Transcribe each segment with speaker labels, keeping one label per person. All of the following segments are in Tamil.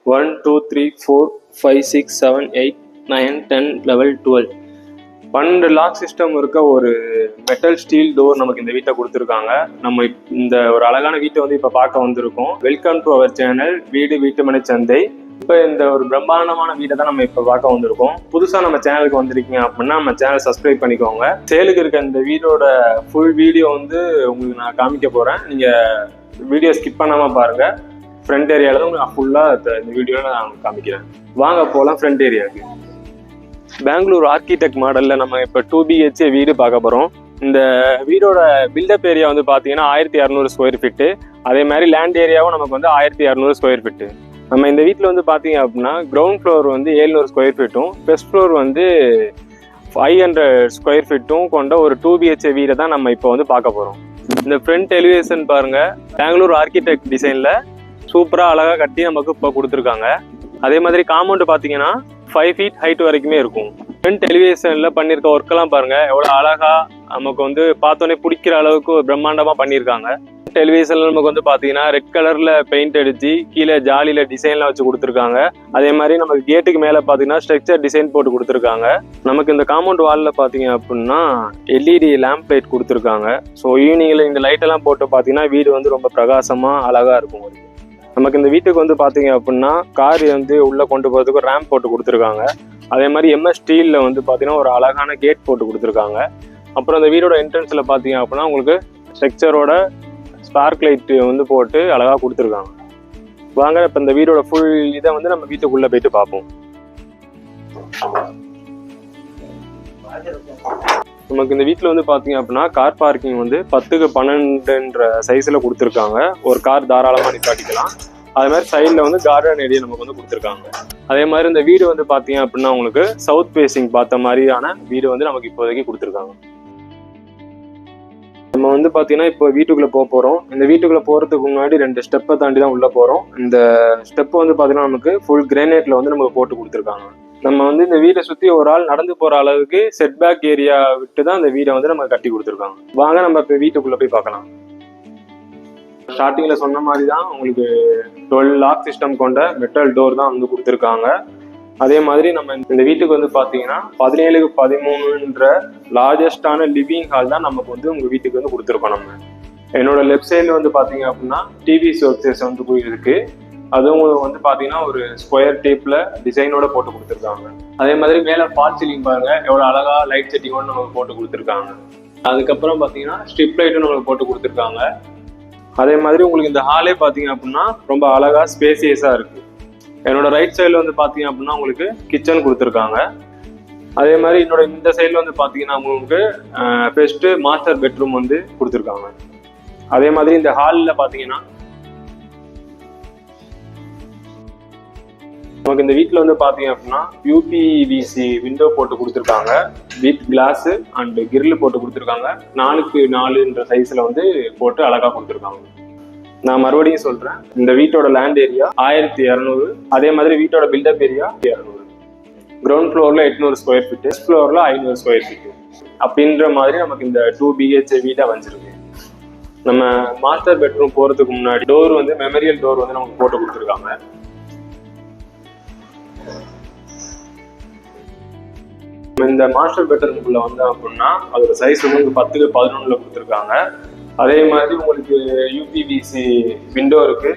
Speaker 1: 1 2 3 4 5 6 7 8 9 10 11 12 12 லாக் சிஸ்டம் இருக்க ஒரு மெட்டல் ஸ்டீல் டோர் நமக்கு இந்த வீட்டை கொடுத்துருக்காங்க. நம்ம இந்த ஒரு அழகான வீட்டை வந்து இப்போ பார்க்க வந்திருக்கோம். வெல்கம் டு அவர் சேனல் வீட்டுமனை சந்தை. இப்போ இந்த ஒரு பிரம்மாண்டமான வீட்டை தான் நம்ம இப்போ பார்க்க வந்திருக்கோம். புதுசாக நம்ம சேனலுக்கு வந்திருக்கீங்க அப்படின்னா நம்ம சேனல் சப்ஸ்கிரைப் பண்ணிக்கோங்க. சேலுக்கு இருக்க இந்த வீடோட ஃபுல் வீடியோ வந்து உங்களுக்கு நான் காமிக்க போகிறேன். நீங்கள் வீடியோ ஸ்கிப் பண்ணாமல் பாருங்கள். ஃப்ரண்ட் ஏரியாவில் தான் உங்களுக்கு ஃபுல்லாக இந்த வீடியோவில் நான் காமிக்கிறேன். வாங்க போகலாம் ஃப்ரண்ட் ஏரியாவுக்கு. பெங்களூர் ஆர்கிடெக்ட் மாடலில் நம்ம இப்போ 2 BHK வீடு பார்க்க போகிறோம். இந்த வீடோட பில்டப் ஏரியா வந்து பார்த்தீங்கன்னா 1200 ஸ்கொயர் ஃபீட்டு. அதே மாதிரி லேண்ட் ஏரியாவும் நமக்கு வந்து 1200 ஸ்கொயர் ஃபீட்டு. நம்ம இந்த வீட்டில் வந்து பார்த்தீங்க அப்படின்னா கிரவுண்ட் ஃப்ளோர் வந்து 700 ஸ்கொயர் ஃபீட்டும் ஃபர்ஸ்ட் ஃப்ளோர் வந்து 500 ஸ்கொயர் ஃபீட்டும் கொண்ட ஒரு 2 BHK வீடை தான் நம்ம இப்போ வந்து பார்க்க போகிறோம். இந்த ஃப்ரண்ட் எலிவேஷன் பாருங்கள், பெங்களூர் ஆர்கிடெக்ட் டிசைனில் சூப்பராக அழகாக கட்டி நமக்கு இப்போ கொடுத்துருக்காங்க. அதே மாதிரி காம்பவுண்டு பார்த்தீங்கன்னா 5 ஃபீட் ஹைட் வரைக்குமே இருக்கும். ஃப்ரண்ட் எலிவேஷனில் பண்ணியிருக்க ஒர்க்கெல்லாம் பாருங்கள் எவ்வளோ அழகாக நமக்கு வந்து பார்த்தோன்னே பிடிக்கிற அளவுக்கு பிரம்மாண்டமாக பண்ணியிருக்காங்க. டெலிவிஷன்ல நமக்கு வந்து பாத்தீங்கன்னா ரெட் கலர்ல பெயிண்ட் அடிச்சு கீழே ஜாலியில டிசைன்லாம் வச்சு கொடுத்துருக்காங்க. அதே மாதிரி நமக்கு கேட்டுக்கு மேல பாத்தீங்கன்னா ஸ்ட்ரக்சர் டிசைன் போட்டு கொடுத்துருக்காங்க. நமக்கு இந்த காம்பவுண்ட் வால்ல பாத்தீங்க அப்படின்னா LED லேம்ப் லைட் கொடுத்துருக்காங்க. ஸோ ஈவினிங்ல இந்த லைட் எல்லாம் போட்டு பாத்தீங்கன்னா வீடு வந்து ரொம்ப பிரகாசமா அழகா இருக்கும். நமக்கு இந்த வீட்டுக்கு வந்து பாத்தீங்க அப்படின்னா கார் வந்து உள்ள கொண்டு போறதுக்கு ரேம்ப் போட்டு கொடுத்துருக்காங்க. அதே மாதிரி MS ஸ்டீல்ல வந்து பாத்தீங்கன்னா ஒரு அழகான கேட் போட்டு கொடுத்துருக்காங்க. அப்புறம் இந்த வீடோட என்ட்ரன்ஸ்ல பாத்தீங்க அப்படின்னா உங்களுக்கு ஸ்ட்ரக்சரோட ஸ்பார்க் லைட் வந்து போட்டு அழகாக கொடுத்துருக்காங்க. வாங்க இப்போ இந்த வீடோட ஃபுல் இதை வந்து நம்ம வீட்டுக்குள்ளே போயிட்டு பார்ப்போம். நமக்கு இந்த வீட்டில் வந்து பார்த்தீங்க அப்படின்னா கார் பார்க்கிங் வந்து 10க்கு 12 சைஸில் கொடுத்துருக்காங்க. ஒரு கார் தாராளமாக நிப்பாட்டிக்கலாம். அதே மாதிரி சைடில் வந்து கார்டன் ஏரியா நமக்கு வந்து கொடுத்துருக்காங்க. அதே மாதிரி இந்த வீடு வந்து பார்த்தீங்க அப்படின்னா உங்களுக்கு சவுத் ஃபேஸிங் பார்த்த மாதிரியான வீடு வந்து நமக்கு இப்போதைக்கு கொடுத்துருக்காங்க. நம்ம வந்து பார்த்தீங்கன்னா இப்போ வீட்டுக்குள்ளே போகிறோம். இந்த வீட்டுக்குள்ளே போகிறதுக்கு முன்னாடி 2 ஸ்டெப்பை தாண்டி தான் உள்ளே போகிறோம். இந்த ஸ்டெப் வந்து பார்த்தீங்கன்னா நமக்கு ஃபுல் கிரானைட்ல வந்து நமக்கு போட்டு கொடுத்துருக்காங்க. நம்ம வந்து இந்த வீடை சுற்றி ஒரு ஆள் நடந்து போகிற அளவுக்கு செட்பேக் ஏரியா விட்டு தான் இந்த வீடை வந்து நம்ம கட்டி கொடுத்துருக்காங்க. வாங்க நம்ம இப்போ வீட்டுக்குள்ளே போய் பார்க்கலாம். ஸ்டார்டிங்கில் சொன்ன மாதிரி தான் உங்களுக்கு 12 லாக் சிஸ்டம் கொண்ட மெட்டல் டோர் தான் வந்து கொடுத்துருக்காங்க. அதே மாதிரி நம்ம இந்த வீட்டுக்கு வந்து பார்த்தீங்கன்னா 17க்கு 13 லார்ஜஸ்டான லிவிங் ஹால் தான் நமக்கு வந்து உங்கள் வீட்டுக்கு வந்து கொடுத்துருக்கோம். நம்ம என்னோட லெஃப்ட் சைடில் வந்து பார்த்தீங்க அப்படின்னா டிவி ஷோகேஸ் வந்து இருக்கு. அதுவும் வந்து பார்த்தீங்கன்னா ஒரு ஸ்கொயர் டேப்பில் டிசைனோட போட்டு கொடுத்துருக்காங்க. அதே மாதிரி மேலே ஃபால் சீலிங் பாருங்க எவ்வளோ அழகாக லைட் செட்டிங்கோட நமக்கு போட்டு கொடுத்துருக்காங்க. அதுக்கப்புறம் பார்த்தீங்கன்னா ஸ்ட்ரிப் லைட்டும் நமக்கு போட்டு கொடுத்துருக்காங்க. அதே மாதிரி உங்களுக்கு இந்த ஹாலே பார்த்தீங்க அப்படின்னா ரொம்ப அழகாக ஸ்பேசியஸாக இருக்குது. என்னோட ரைட் சைடில் வந்து பார்த்தீங்க அப்படின்னா உங்களுக்கு கிச்சன் கொடுத்துருக்காங்க. அதே மாதிரி என்னோட இந்த சைடில் வந்து பார்த்தீங்கன்னா உங்களுக்கு ஃபர்ஸ்ட் மாஸ்டர் பெட்ரூம் வந்து கொடுத்துருக்காங்க. அதே மாதிரி இந்த ஹாலில் பார்த்தீங்கன்னா நமக்கு இந்த வீட்டில் வந்து பார்த்தீங்க அப்படின்னா UPVC விண்டோ போட்டு கொடுத்துருக்காங்க. வித் கிளாஸு அண்ட் கிரில் போட்டு கொடுத்துருக்காங்க. 4க்கு 4 சைஸில் வந்து போட்டு அழகாக கொடுத்துருக்காங்க. நான் மறுபடியும் சொல்றேன், இந்த வீட்டோட லேண்ட் ஏரியா 1200. அதே மாதிரி வீட்டோட பில்டப் ஏரியா 200. கிரவுண்ட் ஃப்ளோர்ல 800 ஸ்கொயர் ஃபீட், ஃபர்ஸ்ட் ஃப்ளோர்ல 500 ஸ்கொயர் ஃபீட் அப்படின்ற மாதிரி நமக்கு இந்த 2 BHK வீடா வந்துருக்கு. நம்ம மாஸ்டர் பெட்ரூம் போறதுக்கு முன்னாடி டோர் வந்து மெமரியல் டோர் வந்து நமக்கு போட்டு கொடுத்துருக்காங்க. இந்த மாஸ்டர் பெட்ரூம்குள்ள வந்தோம் அப்படின்னா அதோட சைஸ் வந்து 10க்கு 11 கொடுத்துருக்காங்க. அதே மாதிரி உங்களுக்கு UPVC விண்டோ இருக்கு.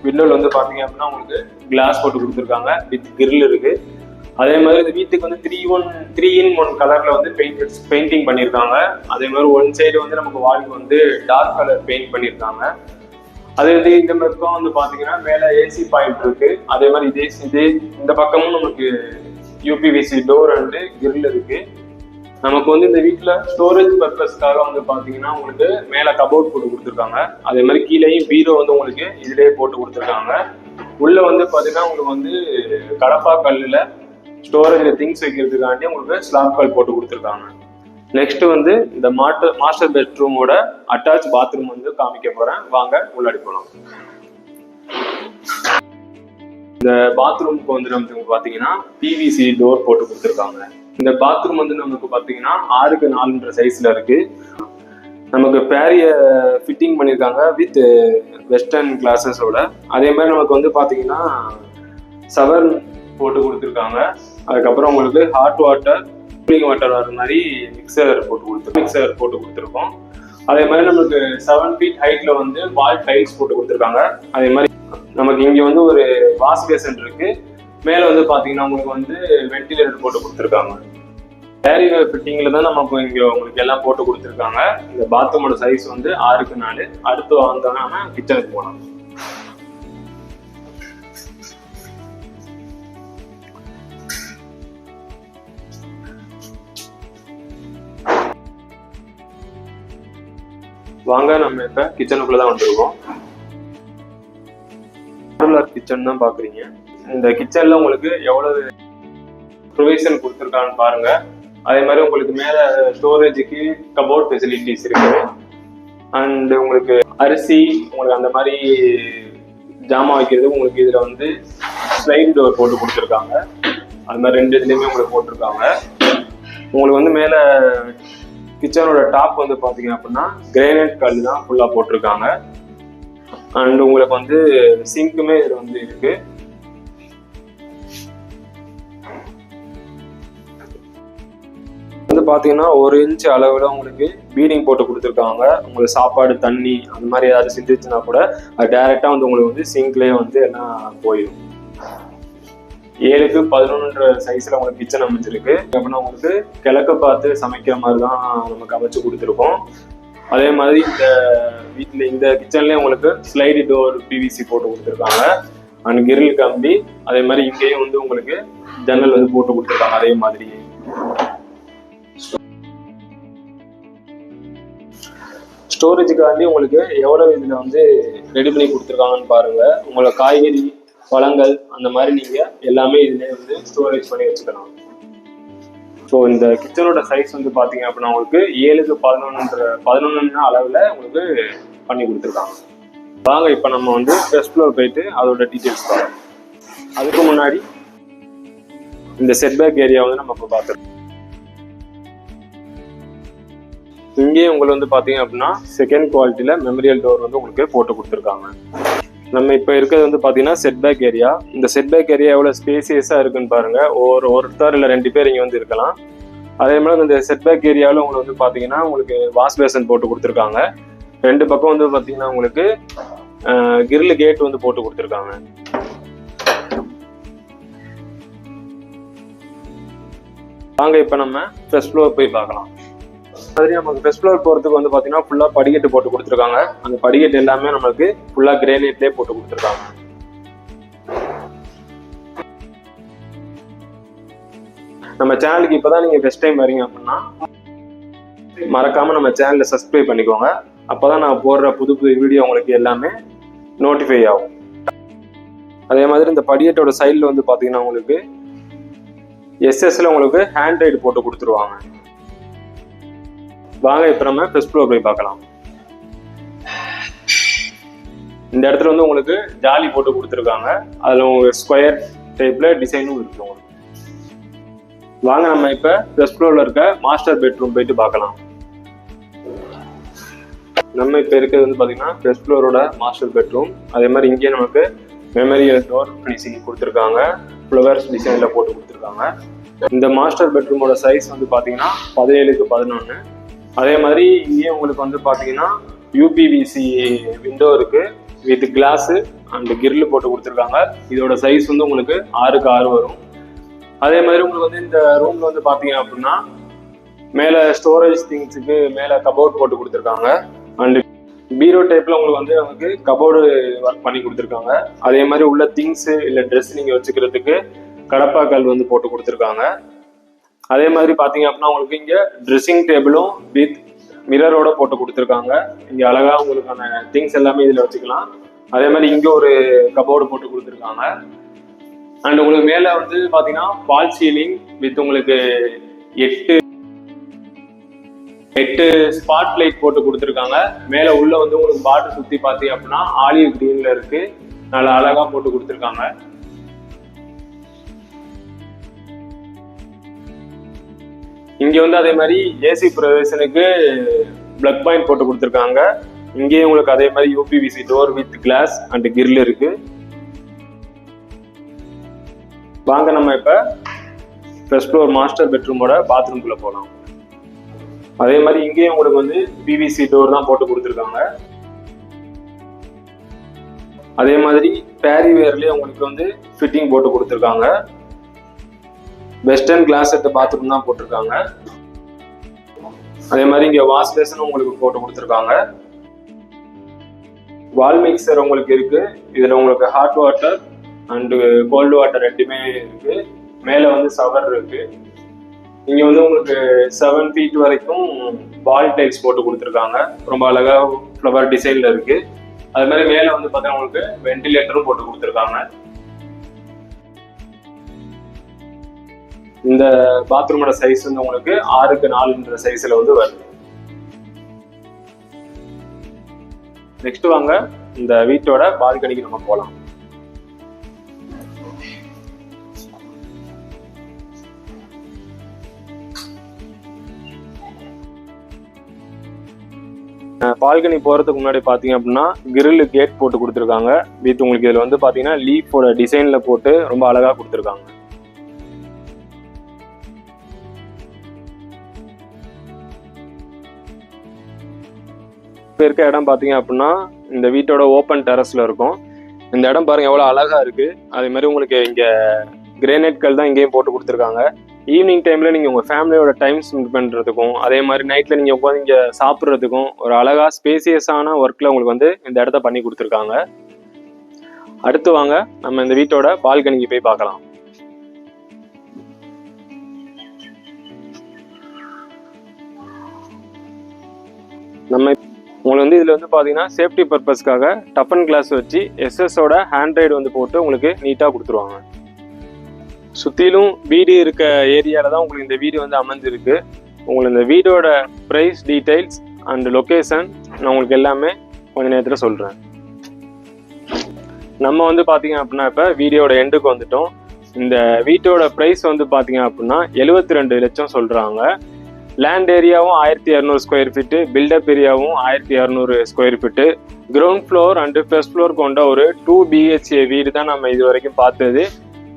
Speaker 1: விண்டோவில் வந்து பார்த்தீங்க அப்படின்னா உங்களுக்கு கிளாஸ் போட்டு கொடுத்துருக்காங்க. வித் கிரில் இருக்கு. அதே மாதிரி இந்த வீட்டுக்கு வந்து 3-in-1 கலர்ல வந்து பெயிண்டிங் பண்ணியிருக்காங்க. அதே மாதிரி ஒன் சைடு வந்து நமக்கு வாலுக்கு வந்து டார்க் கலர் பெயிண்ட் பண்ணியிருக்காங்க. அதே வந்து இந்த பக்கம் வந்து பார்த்தீங்கன்னா மேலே AC பாயிண்ட் இருக்கு. அதே மாதிரி இதே இந்த பக்கமும் நமக்கு UPVC டோர் அண்டு கிரில் இருக்கு. நமக்கு வந்து இந்த வீட்டில் ஸ்டோரேஜ் பர்பஸ்க்காக வந்து பார்த்தீங்கன்னா உங்களுக்கு மேலே கபோர்ட் போட்டு கொடுத்துருக்காங்க. அதே மாதிரி கீழேயும் பீரோ வந்து உங்களுக்கு இதிலேயே போட்டு கொடுத்துருக்காங்க. உள்ளே வந்து பார்த்தீங்கன்னா உங்களுக்கு வந்து கடப்பா கல்லில் ஸ்டோரேஜில் திங்ஸ் வைக்கிறதுக்காண்டி உங்களுக்கு ஸ்லாப் கல் போட்டு கொடுத்துருக்காங்க. நெக்ஸ்ட் வந்து இந்த மாஸ்டர் பெட்ரூமோட அட்டாச் பாத்ரூம் வந்து காமிக்க போகிறேன். வாங்க உள்ளாடி போகலாம். இந்த பாத்ரூமுக்கு வந்து நமக்கு பார்த்தீங்கன்னா PVC டோர் போட்டு கொடுத்துருக்காங்க. இந்த பாத்ரூம் வந்து நமக்கு பார்த்தீங்கன்னா 6க்கு 4 சைஸ்ல இருக்கு. நமக்கு பேரிய ஃபிட்டிங் பண்ணியிருக்காங்க வித் வெஸ்டர்ன் கிளாஸஸோட. அதே மாதிரி நமக்கு வந்து பார்த்தீங்கன்னா சவர் போட்டு கொடுத்துருக்காங்க. அதுக்கப்புறம் உங்களுக்கு ஹாட் வாட்டர், கூலிங் வாட்டர் வர மாதிரி மிக்சர் போட்டு கொடுத்துருக்கோம். அதே மாதிரி நமக்கு 7 feet ஹைட்ல வந்து வால் டைல்ஸ் போட்டு கொடுத்துருக்காங்க. அதே மாதிரி நமக்கு இங்க வந்து ஒரு வாஷ் பேசன் இருக்கு. மேல வந்து பாத்தீங்கன்னா உங்களுக்கு வந்து வென்டிலேட்டர் போட்டு கொடுத்துருக்காங்க. கேரியர் ஃபிட்டிங்ல தான் நமக்கு இங்க உங்களுக்கு எல்லாம் போட்டு கொடுத்துருக்காங்க. இந்த பாத்ரூமோட சைஸ் வந்து 6x4. அடுத்து வந்தோம்னா கிச்சனுக்கு போனோம். வாங்க, நம்ம இப்ப கிச்சனுக்குள்ளதான் வந்திருக்கோம். கிச்சன் தான் பாக்குறீங்க. இந்த கிச்சன்ல உங்களுக்கு எவ்வளவு ப்ரொவிஷன் கொடுத்துருக்கான்னு பாருங்க. அதே மாதிரி உங்களுக்கு மேல ஸ்டோரேஜுக்கு கபோர்ட் ஃபெசிலிட்டிஸ் இருக்கு. அண்ட் உங்களுக்கு அரிசி, உங்களுக்கு அந்த மாதிரி ஜாமான் வைக்கிறது உங்களுக்கு இதுல வந்து ஸ்லைட் டோர் போட்டு கொடுத்துருக்காங்க. அது மாதிரி 2 இதுலயுமே உங்களுக்கு போட்டிருக்காங்க. உங்களுக்கு வந்து மேல கிச்சனோட டாப் வந்து பாத்தீங்க அப்படின்னா கிரானைட் கல் தான் ஃபுல்லா போட்டிருக்காங்க. அண்ட் உங்களுக்கு வந்து சிங்க்குமே இதுல வந்து இருக்கு. வந்து பாத்தீங்கன்னா 1 inch அளவுல உங்களுக்கு பீடிங் போட்டு கொடுத்துருக்காங்க. உங்களுக்கு சாப்பாடு, தண்ணி அந்த மாதிரி ஏதாவது செஞ்சுச்சுன்னா கூட அது டைரக்டா வந்து உங்களுக்கு வந்து சிங்க்லயே வந்து எல்லாம் போயிடும். 7x11 சைஸ்ல உங்களுக்கு கிச்சன் அமைஞ்சிருக்கு. அப்படின்னா உங்களுக்கு கிழக்கு பார்த்து சமைக்கிற மாதிரி தான் நமக்கு அமைச்சு கொடுத்துருக்கோம். அதே மாதிரி இந்த வீட்டுல இந்த கிச்சன்லயே உங்களுக்கு ஸ்லைடு டோர் பிவிசி போட்டு கொடுத்துருக்காங்க. அண்ட் கிரில் கம்பி, அதே மாதிரி இங்கேயும் வந்து உங்களுக்கு ஜன்னல் வந்து போட்டு கொடுத்துருக்காங்க. அதே மாதிரி ஸ்டோரேஜுக்காண்டி உங்களுக்கு எவ்வளவு இதுல வந்து ரெடி பண்ணி கொடுத்துருக்காங்கன்னு பாருங்க. உங்களோட காய்கறி, பழங்கள் அந்த மாதிரி நீங்க எல்லாமே இதுலேயே வந்து ஸ்டோரேஜ் பண்ணி வச்சுக்கலாம். ஸோ இந்த கிச்சனோட சைஸ் வந்து பார்த்தீங்க அப்படின்னா உங்களுக்கு 7x11 அளவில் உங்களுக்கு பண்ணி கொடுத்துருக்காங்க. வாங்க இப்போ நம்ம வந்து ஃபர்ஸ்ட் ஃப்ளோர் போயிட்டு அதோட டீட்டெயில்ஸ் பார்க்கலாம். அதுக்கு முன்னாடி இந்த செட்பேக் ஏரியா வந்து நம்ம இப்போ பார்த்துருக்கோம். இங்கே உங்களுக்கு வந்து பார்த்தீங்க அப்படின்னா செகண்ட் குவாலிட்டியில் மெமரியல் டோர் வந்து உங்களுக்கு போட்டு கொடுத்துருக்காங்க. நம்ம இப்போ இருக்கிறது வந்து பார்த்தீங்கன்னா செட்பேக் ஏரியா. இந்த செட்பேக் ஏரியா எவ்வளோ ஸ்பேசியஸாக இருக்குன்னு பாருங்க. ஒருத்தர் இல்லை 2 பேர் இங்கே வந்து இருக்கலாம். அதே மாதிரி இந்த செட்பேக் ஏரியாவில் உங்களுக்கு வந்து பார்த்தீங்கன்னா உங்களுக்கு வாஷ் பேசன் போட்டு கொடுத்துருக்காங்க. 2 பக்கம் வந்து பார்த்தீங்கன்னா உங்களுக்கு கிரில் கேட் வந்து போட்டு கொடுத்துருக்காங்க. வாங்க இப்போ நம்ம ஃபர்ஸ்ட் ஃப்ளோர் போய் பார்க்கலாம். மாதிரி நமக்கு ஃபர்ஸ்ட் ஃப்ளோர் போகிறதுக்கு வந்து பார்த்தீங்கன்னா ஃபுல்லாக படிக்கட்டு போட்டு கொடுத்துருக்காங்க. அந்த படிக்கட்டு எல்லாமே நமக்கு ஃபுல்லாக கிரானைட்லேயே போட்டு கொடுத்துருக்காங்க. நம்ம சேனலுக்கு இப்போதான் நீங்கள் ஃபர்ஸ்ட் டைம் வரீங்க அப்படின்னா மறக்காம நம்ம சேனலை சப்ஸ்கிரைப் பண்ணிக்கோங்க. அப்போதான் நான் போடுற புது புது வீடியோ உங்களுக்கு எல்லாமே நோட்டிஃபை ஆகும். அதே மாதிரி இந்த படிக்கட்டோட சைடில் வந்து பார்த்தீங்கன்னா உங்களுக்கு எஸ்எஸ்ல உங்களுக்கு ஹேண்ட் ரைடு போட்டு கொடுத்துருவாங்க. வாங்க இப்போ நம்ம ஃபர்ஸ்ட் ஃப்ளோர் போய் பார்க்கலாம். இந்த இடத்துல வந்து உங்களுக்கு ஜாலி போட்டு கொடுத்துருக்காங்க. அதில் உங்களுக்கு ஸ்கொயர் டைப்ல டிசைனும் இருக்கு உங்களுக்கு. வாங்க நம்ம இப்போ ஃபர்ஸ்ட் ஃப்ளோர்ல இருக்க மாஸ்டர் பெட்ரூம் போயிட்டு பார்க்கலாம். நம்ம இப்போ இருக்கிறது வந்து பார்த்தீங்கன்னா ஃபர்ஸ்ட் ஃப்ளோரோட மாஸ்டர் பெட்ரூம். அதே மாதிரி இங்கே நமக்கு மெமரியல் டோர் ஃபினிஷிங் கொடுத்துருக்காங்க. ஃப்ளவர்ஸ் டிசைனில் போட்டு கொடுத்துருக்காங்க. இந்த மாஸ்டர் பெட்ரூமோட சைஸ் வந்து பார்த்தீங்கன்னா 17x11. அதே மாதிரி இங்கேயும் உங்களுக்கு வந்து பார்த்தீங்கன்னா யூபிவிசி விண்டோ இருக்கு வித் கிளாஸு அண்ட் கிரில் போட்டு கொடுத்துருக்காங்க. இதோட சைஸ் வந்து உங்களுக்கு 6x6 வரும். அதே மாதிரி உங்களுக்கு வந்து இந்த ரூம்ல வந்து பார்த்தீங்க அப்படின்னா மேலே ஸ்டோரேஜ் திங்ஸுக்கு மேலே கபோர்ட் போட்டு கொடுத்துருக்காங்க. அண்ட் பீரோ டைப்ல உங்களுக்கு வந்து நமக்கு கபோர்டு ஒர்க் பண்ணி கொடுத்துருக்காங்க. அதே மாதிரி உள்ள திங்ஸு இல்லை ட்ரெஸ் நீங்கள் வச்சுக்கிறதுக்கு கடப்பாக்கல் வந்து போட்டு கொடுத்துருக்காங்க. அதே மாதிரி பார்த்தீங்க அப்படின்னா உங்களுக்கு இங்கே ட்ரெஸ்ஸிங் டேபிளும் வித் மிரரோட போட்டு கொடுத்துருக்காங்க. இங்கே அழகா உங்களுக்கான திங்ஸ் எல்லாமே இதில் வச்சுக்கலாம். அதே மாதிரி இங்கே ஒரு கபோர்டு போட்டு கொடுத்துருக்காங்க. அண்ட் உங்களுக்கு மேலே வந்து பார்த்தீங்கன்னா ஃபால் சீலிங் வித் உங்களுக்கு 8 ஸ்பாட் லைட் போட்டு கொடுத்துருக்காங்க. மேலே உள்ள வந்து உங்களுக்கு பாட்டு சுற்றி பார்த்தீங்க அப்படின்னா ஆலிவ் கிரீன்ல இருக்கு. நல்லா அழகா போட்டு கொடுத்துருக்காங்க. இங்க வந்து அதே மாதிரி ஏசி ப்ரொவிஷனுக்கு பிளக் பாயிண்ட் போட்டு கொடுத்துருக்காங்க. இங்கேயும் உங்களுக்கு அதே மாதிரி UPVC door with glass and grill இருக்கு. வாங்க நம்ம இப்போ ஃபர்ஸ்ட் ஃப்ளோர் மாஸ்டர் பெட்ரூமோட பாத்ரூம்குள்ளே போகலாம். அதே மாதிரி இங்கேயும் உங்களுக்கு வந்து பிவிசி டோர் தான் போட்டு கொடுத்துருக்காங்க. அதே மாதிரி பேரிவேர்லேயே உங்களுக்கு வந்து ஃபிட்டிங் போட்டு கொடுத்துருக்காங்க. வெஸ்டர்ன் கிளாஸ் செட் பாத்ரூம் தான் போட்டிருக்காங்க. அதே மாதிரி இங்கே வாஷ் பேசனும் உங்களுக்கு போட்டு கொடுத்துருக்காங்க. வால் மிக்சர் உங்களுக்கு இருக்கு. இதில் உங்களுக்கு hot water and cold water ரெண்டுமே இருக்கு. மேலே வந்து ஷவர் இருக்கு. இங்கே வந்து உங்களுக்கு 7 feet வரைக்கும் வால் டைல்ஸ் போட்டு கொடுத்துருக்காங்க. ரொம்ப அழகா ஃப்ளவர் டிசைன்ல இருக்கு. அது மாதிரி மேலே வந்து பார்த்தீங்கன்னா உங்களுக்கு வென்டிலேட்டரும் போட்டு கொடுத்துருக்காங்க. இந்த பாத்ரூமோட சைஸ் வந்து உங்களுக்கு 6x4 சைஸ்ல வந்து வருது. நெக்ஸ்ட் வாங்க இந்த வீட்டோட பால்கனிக்கு நம்ம போலாம். பால்கனி போறதுக்கு முன்னாடி பாத்தீங்க அப்படின்னா கிரில் கேட் போட்டு கொடுத்துருக்காங்க. வித் உங்களுக்கு இதுல வந்து பாத்தீங்கன்னா லீஃபோட டிசைன்ல போட்டு ரொம்ப அழகா கொடுத்துருக்காங்க. இருக்க இடம் பாத்தீங்க அப்படின்னா இந்த வீட்டோட ஓப்பன் டெரஸ்ல இருக்கும். இந்த இடம் பாருங்க எவ்வளவு அழகா இருக்கு. அதே மாதிரி உங்களுக்கு இங்க கிரானைட் கல் தான் இங்கேயும் போட்டு கொடுத்துருக்காங்க. ஈவினிங் டைம்ல நீங்க உங்க ஃபேமிலியோட டைம் ஸ்பெண்ட் பண்றதுக்கும் அதே மாதிரி நைட்ல நீங்க உட்காந்து இங்க சாப்பிட்றதுக்கும் ஒரு அழகா ஸ்பேசியஸான ஒர்க்ல உங்களுக்கு வந்து இந்த இடத்த பண்ணி கொடுத்துருக்காங்க. அடுத்து வாங்க நம்ம இந்த வீட்டோட பால்கனிக்கு போய் பார்க்கலாம். நம்ம உங்களுக்கு வந்து இதுல வந்து பாத்தீங்கன்னா சேஃப்டி பர்பஸ்க்காக டஃபன் கிளாஸ் வச்சு எஸ்எஸோட ஹேண்ட்ரைடு வந்து போட்டு உங்களுக்கு நீட்டா கொடுத்துருவாங்க. சுத்திலும் வீடு இருக்க ஏரியால தான் உங்களுக்கு இந்த வீடு வந்து அமைஞ்சிருக்கு. உங்களுக்கு இந்த வீடோட பிரைஸ் டீடைல்ஸ் அண்ட் லொகேஷன் நான் உங்களுக்கு எல்லாமே கொஞ்ச நேரத்துல சொல்றேன். நம்ம வந்து பாத்தீங்க அப்படின்னா இப்ப வீடியோட எண்டுக்கு வந்துட்டோம். இந்த வீட்டோட பிரைஸ் வந்து பாத்தீங்க அப்படின்னா 72 லட்சம் சொல்றாங்க. லேண்ட் ஏரியாவும் 1200 ஸ்கொயர் ஃபீட்டு, பில்டப் ஏரியாவும் 1200 square feet, ground floor and first floor கொண்ட ஒரு 2 BHK வீடு தான் நம்ம இது வரைக்கும் பார்த்தது.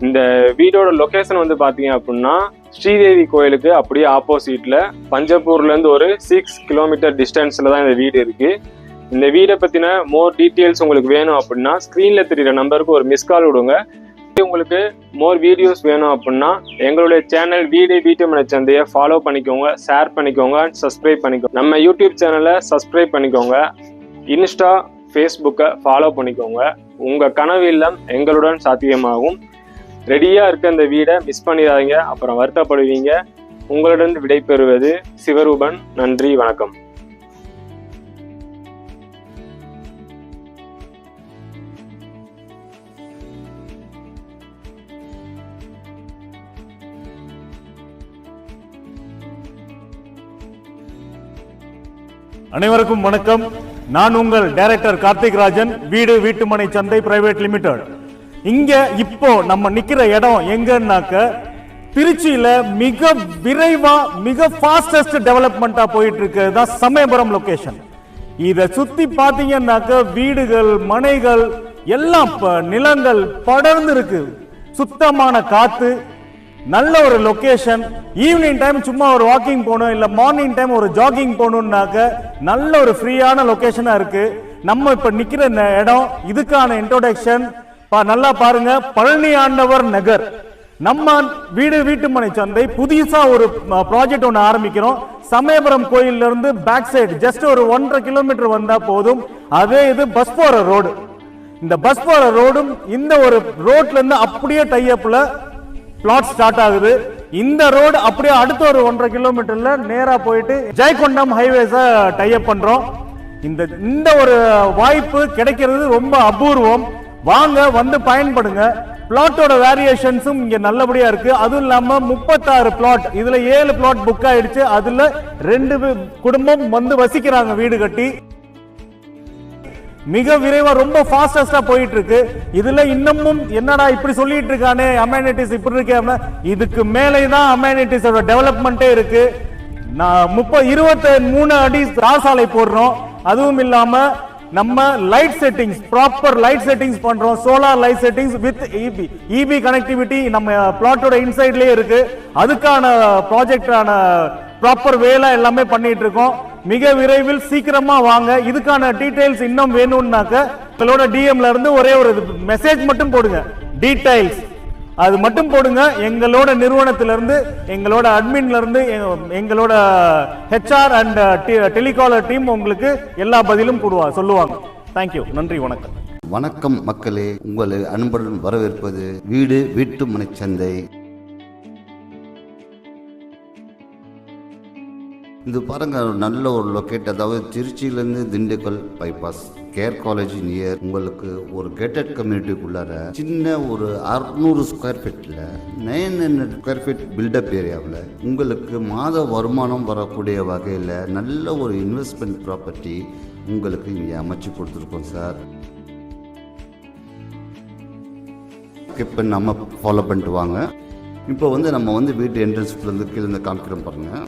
Speaker 1: இந்த வீடோட லொகேஷன் வந்து பாத்தீங்க அப்படின்னா ஸ்ரீதேவி கோயிலுக்கு அப்படியே ஆப்போசிட்ல பஞ்சப்பூர்ல இருந்து ஒரு 6 கிலோமீட்டர் டிஸ்டன்ஸ்ல தான் இந்த வீடு இருக்கு. இந்த வீடை பத்தின மோர் டீட்டெயில்ஸ் உங்களுக்கு வேணும் அப்படின்னா ஸ்கிரீன்ல தெரியுற நம்பருக்கு ஒரு மிஸ் கால் விடுங்க. உங்களுக்கு மோர் வீடியோஸ் வேணும் அப்படின்னா எங்களுடைய சேனல் வீட்டு மனை சந்தையை ஃபாலோ பண்ணிக்கோங்க, ஷேர் பண்ணிக்கோங்க, சப்ஸ்கிரைப் பண்ணிக்கோங்க. நம்ம யூடியூப் சேனலை சப்ஸ்கிரைப் பண்ணிக்கோங்க. இன்ஸ்டா ஃபேஸ்புக்கை ஃபாலோ பண்ணிக்கோங்க. உங்க கனவு இல்லம் எங்களுடன் சாத்தியமாகும். ரெடியா இருக்க இந்த வீடை மிஸ் பண்ணிடாதீங்க, அப்புறம் வருத்தப்படுவீங்க. உங்களுடன் விடைபெறுவது சிவரூபன். நன்றி, வணக்கம்.
Speaker 2: அனைவருக்கும் வணக்கம். நான் உங்கள் டைரக்டர் கார்த்திக் ராஜன், வீட்டு மனை சந்தை பிரைவேட் லிமிடெட். இங்க இப்போ நம்ம நிக்கிற இடம் எங்கன்னாக்க திருச்சியில மிக விரைவா மிக ஃபாஸ்டஸ்ட் டெவலப்மெண்டா போயிட்டு இருக்கிறது சமயபுரம் லொகேஷன். இத சுத்தி பாத்தீங்கன்னாக்க வீடுகள், மனைகள் எல்லாம் நிலங்கள் படர்ந்து இருக்கு. சுத்தமான காத்து, நல்ல ஒரு லொகேஷன். ஈவினிங் டைம் சும்மா ஒரு வாக்கிங் போகணும், இல்ல மார்னிங் டைம் ஒரு ஜாகிங் போகணும்னாக்க நல்ல ஒரு ஃப்ரீயான லொகேஷனா இருக்கு. நம்ம இப்ப நிக்கிற இடம் இதுக்கான இன்ட்ரோடக்ஷன் நல்லா பாருங்க. பழனி ஆண்டவர் நகர். நம்ம வீட்டு மனை சந்தை புதுசா ஒரு ப்ராஜெக்ட் ஒன்று ஆரம்பிக்கிறோம். சமயபுரம் கோயில்ல இருந்து பேக் சைடு ஜஸ்ட் ஒரு 1.5 கிலோமீட்டர் வந்தா போதும். அதே இது பஸ் போற ரோடு. இந்த பஸ் போற ரோடும் இந்த ஒரு ரோட்ல இருந்து அப்படியே டைப்ல பிளாட் ஸ்டார்ட் ஆகுது. இந்த ரோடு அப்படியே அடுத்த ஒரு 1.5 கிலோமீட்டர்ல நேரா போயிட்டு ஜெயகொண்டம் ஹைவேஸ டைப் பண்றோம். இந்த ஒரு வாய்ப்பு கிடைக்கிறது ரொம்ப அபூர்வம். வாங்க, வந்து பயன்படுங்க. பிளாட்டோட வேரியேஷன்ஸும் இங்க நல்லபடியா இருக்கு. அதுவும் இல்லாம 36 பிளாட், இதுல 7 பிளாட் புக் ஆயிடுச்சு. அதுல 2 குடும்பம் வந்து வசிக்கிறாங்க வீடு கட்டி. மிக விரைவா ரொம்ப ஃபாஸ்டஸ்டா போயிட்டு இருக்கு. இதுல இன்னமும் என்னடா இப்படி சொல்லிட்டு இருக்கானே, அமெனிட்டிஸ் இப்படி இருக்கு, இதுக்கு மேலே தான் அமெனிட்டிஸோட டெவலப்மெண்டே இருக்கு. நான் 23 அடி தார் சாலை போடுறோம். அதுவும் இல்லாம நம்ம light settings, proper light settings பண்றோம். Solar light settings with EB connectivity நம்ம பிளாட்டோட இன்சைட்லயே இருக்கு. அதுக்கான ப்ராஜெக்டான ப்ராப்பர் வேலை எல்லாமே பண்ணிட்டு இருக்கோம். மிக விரைவில் சீக்கிரமா வாங்க. இதுக்கான டீடைல்ஸ் இன்னும் வேணும்னாக்க உங்களோட டிஎம்ல இருந்து ஒரே ஒரு மெசேஜ் மட்டும் போடுங்க, டீடைல்ஸ் அது மட்டும் போடுங்க. எங்களோட நிறுவனத்திலிருந்து, எங்களோட அட்மின்ல இருந்து, எங்களோட ஹெச்ஆர் அண்ட் டெலிகாலர் டீம் உங்களுக்கு எல்லா பதிலும் சொல்லுவாங்க. தேங்க்யூ, நன்றி, வணக்கம்.
Speaker 3: வணக்கம் மக்களே, உங்களை அன்புடன் வரவேற்பது வீடு வீட்டு மனை சந்தை. இது பாருங்க, நல்ல ஒரு லொக்கேட், அதாவது திருச்சியிலேருந்து Dindigul bypass, care college near. உங்களுக்கு ஒரு கேட்டட் கம்யூனிட்டிக்குள்ளார சின்ன ஒரு 600 ஸ்கொயர் ஃபீட்டில் 900 ஸ்கொயர் ஃபீட் பில்டப் ஏரியாவில் உங்களுக்கு மாத வருமானம் வரக்கூடிய வகையில் நல்ல ஒரு இன்வெஸ்ட்மெண்ட் ப்ராப்பர்ட்டி உங்களுக்கு இங்கே அமைச்சு கொடுத்துருக்கோம் சார். இப்போ நம்ம ஃபாலோ பண்ணிட்டு வாங்க. இப்போ நம்ம வீட்டு என்ட்ரன்ஸ்லேருந்து கீழே இருந்து காமிக்கிறோம் பாருங்கள்.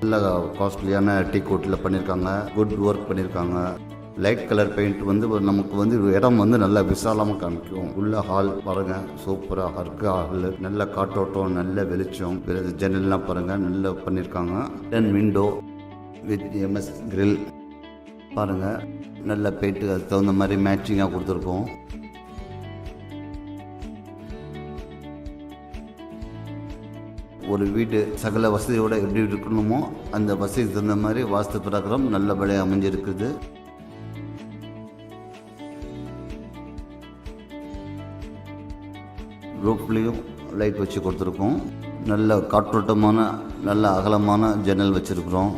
Speaker 3: நல்ல காஸ்ட்லியான டீ கோட்டில் பண்ணியிருக்காங்க, குட் ஒர்க் பண்ணியிருக்காங்க. லைட் கலர் பெயிண்ட் நமக்கு இடம் நல்ல விசாலமாக காமிக்கும். உள்ள ஹால் பாருங்க, சூப்பராக இருக்கு. ஹால் நல்ல காற்றோட்டம், நல்ல வெளிச்சம், ஜன்னல்லாம் பாருங்க நல்லா பண்ணியிருக்காங்க. 10 விண்டோ வித் எம்எஸ் கிரில் பாருங்க, நல்ல பெயிண்ட் அதுக்கு தகுந்த மாதிரி மேட்சிங்காக கொடுத்துருக்கோம். ஒரு வீடு சகல வசதியோடு எப்படி இருக்கணுமோ அந்த வசதிக்கு தகுந்த மாதிரி வாஸ்து பிரகாரம் நல்லபடியாக அமைஞ்சிருக்குது. ரூஃப்லேயும் லைட் வச்சு கொடுத்துருக்கோம். நல்ல காற்றோட்டமான நல்ல அகலமான ஜன்னல் வச்சுருக்குறோம்.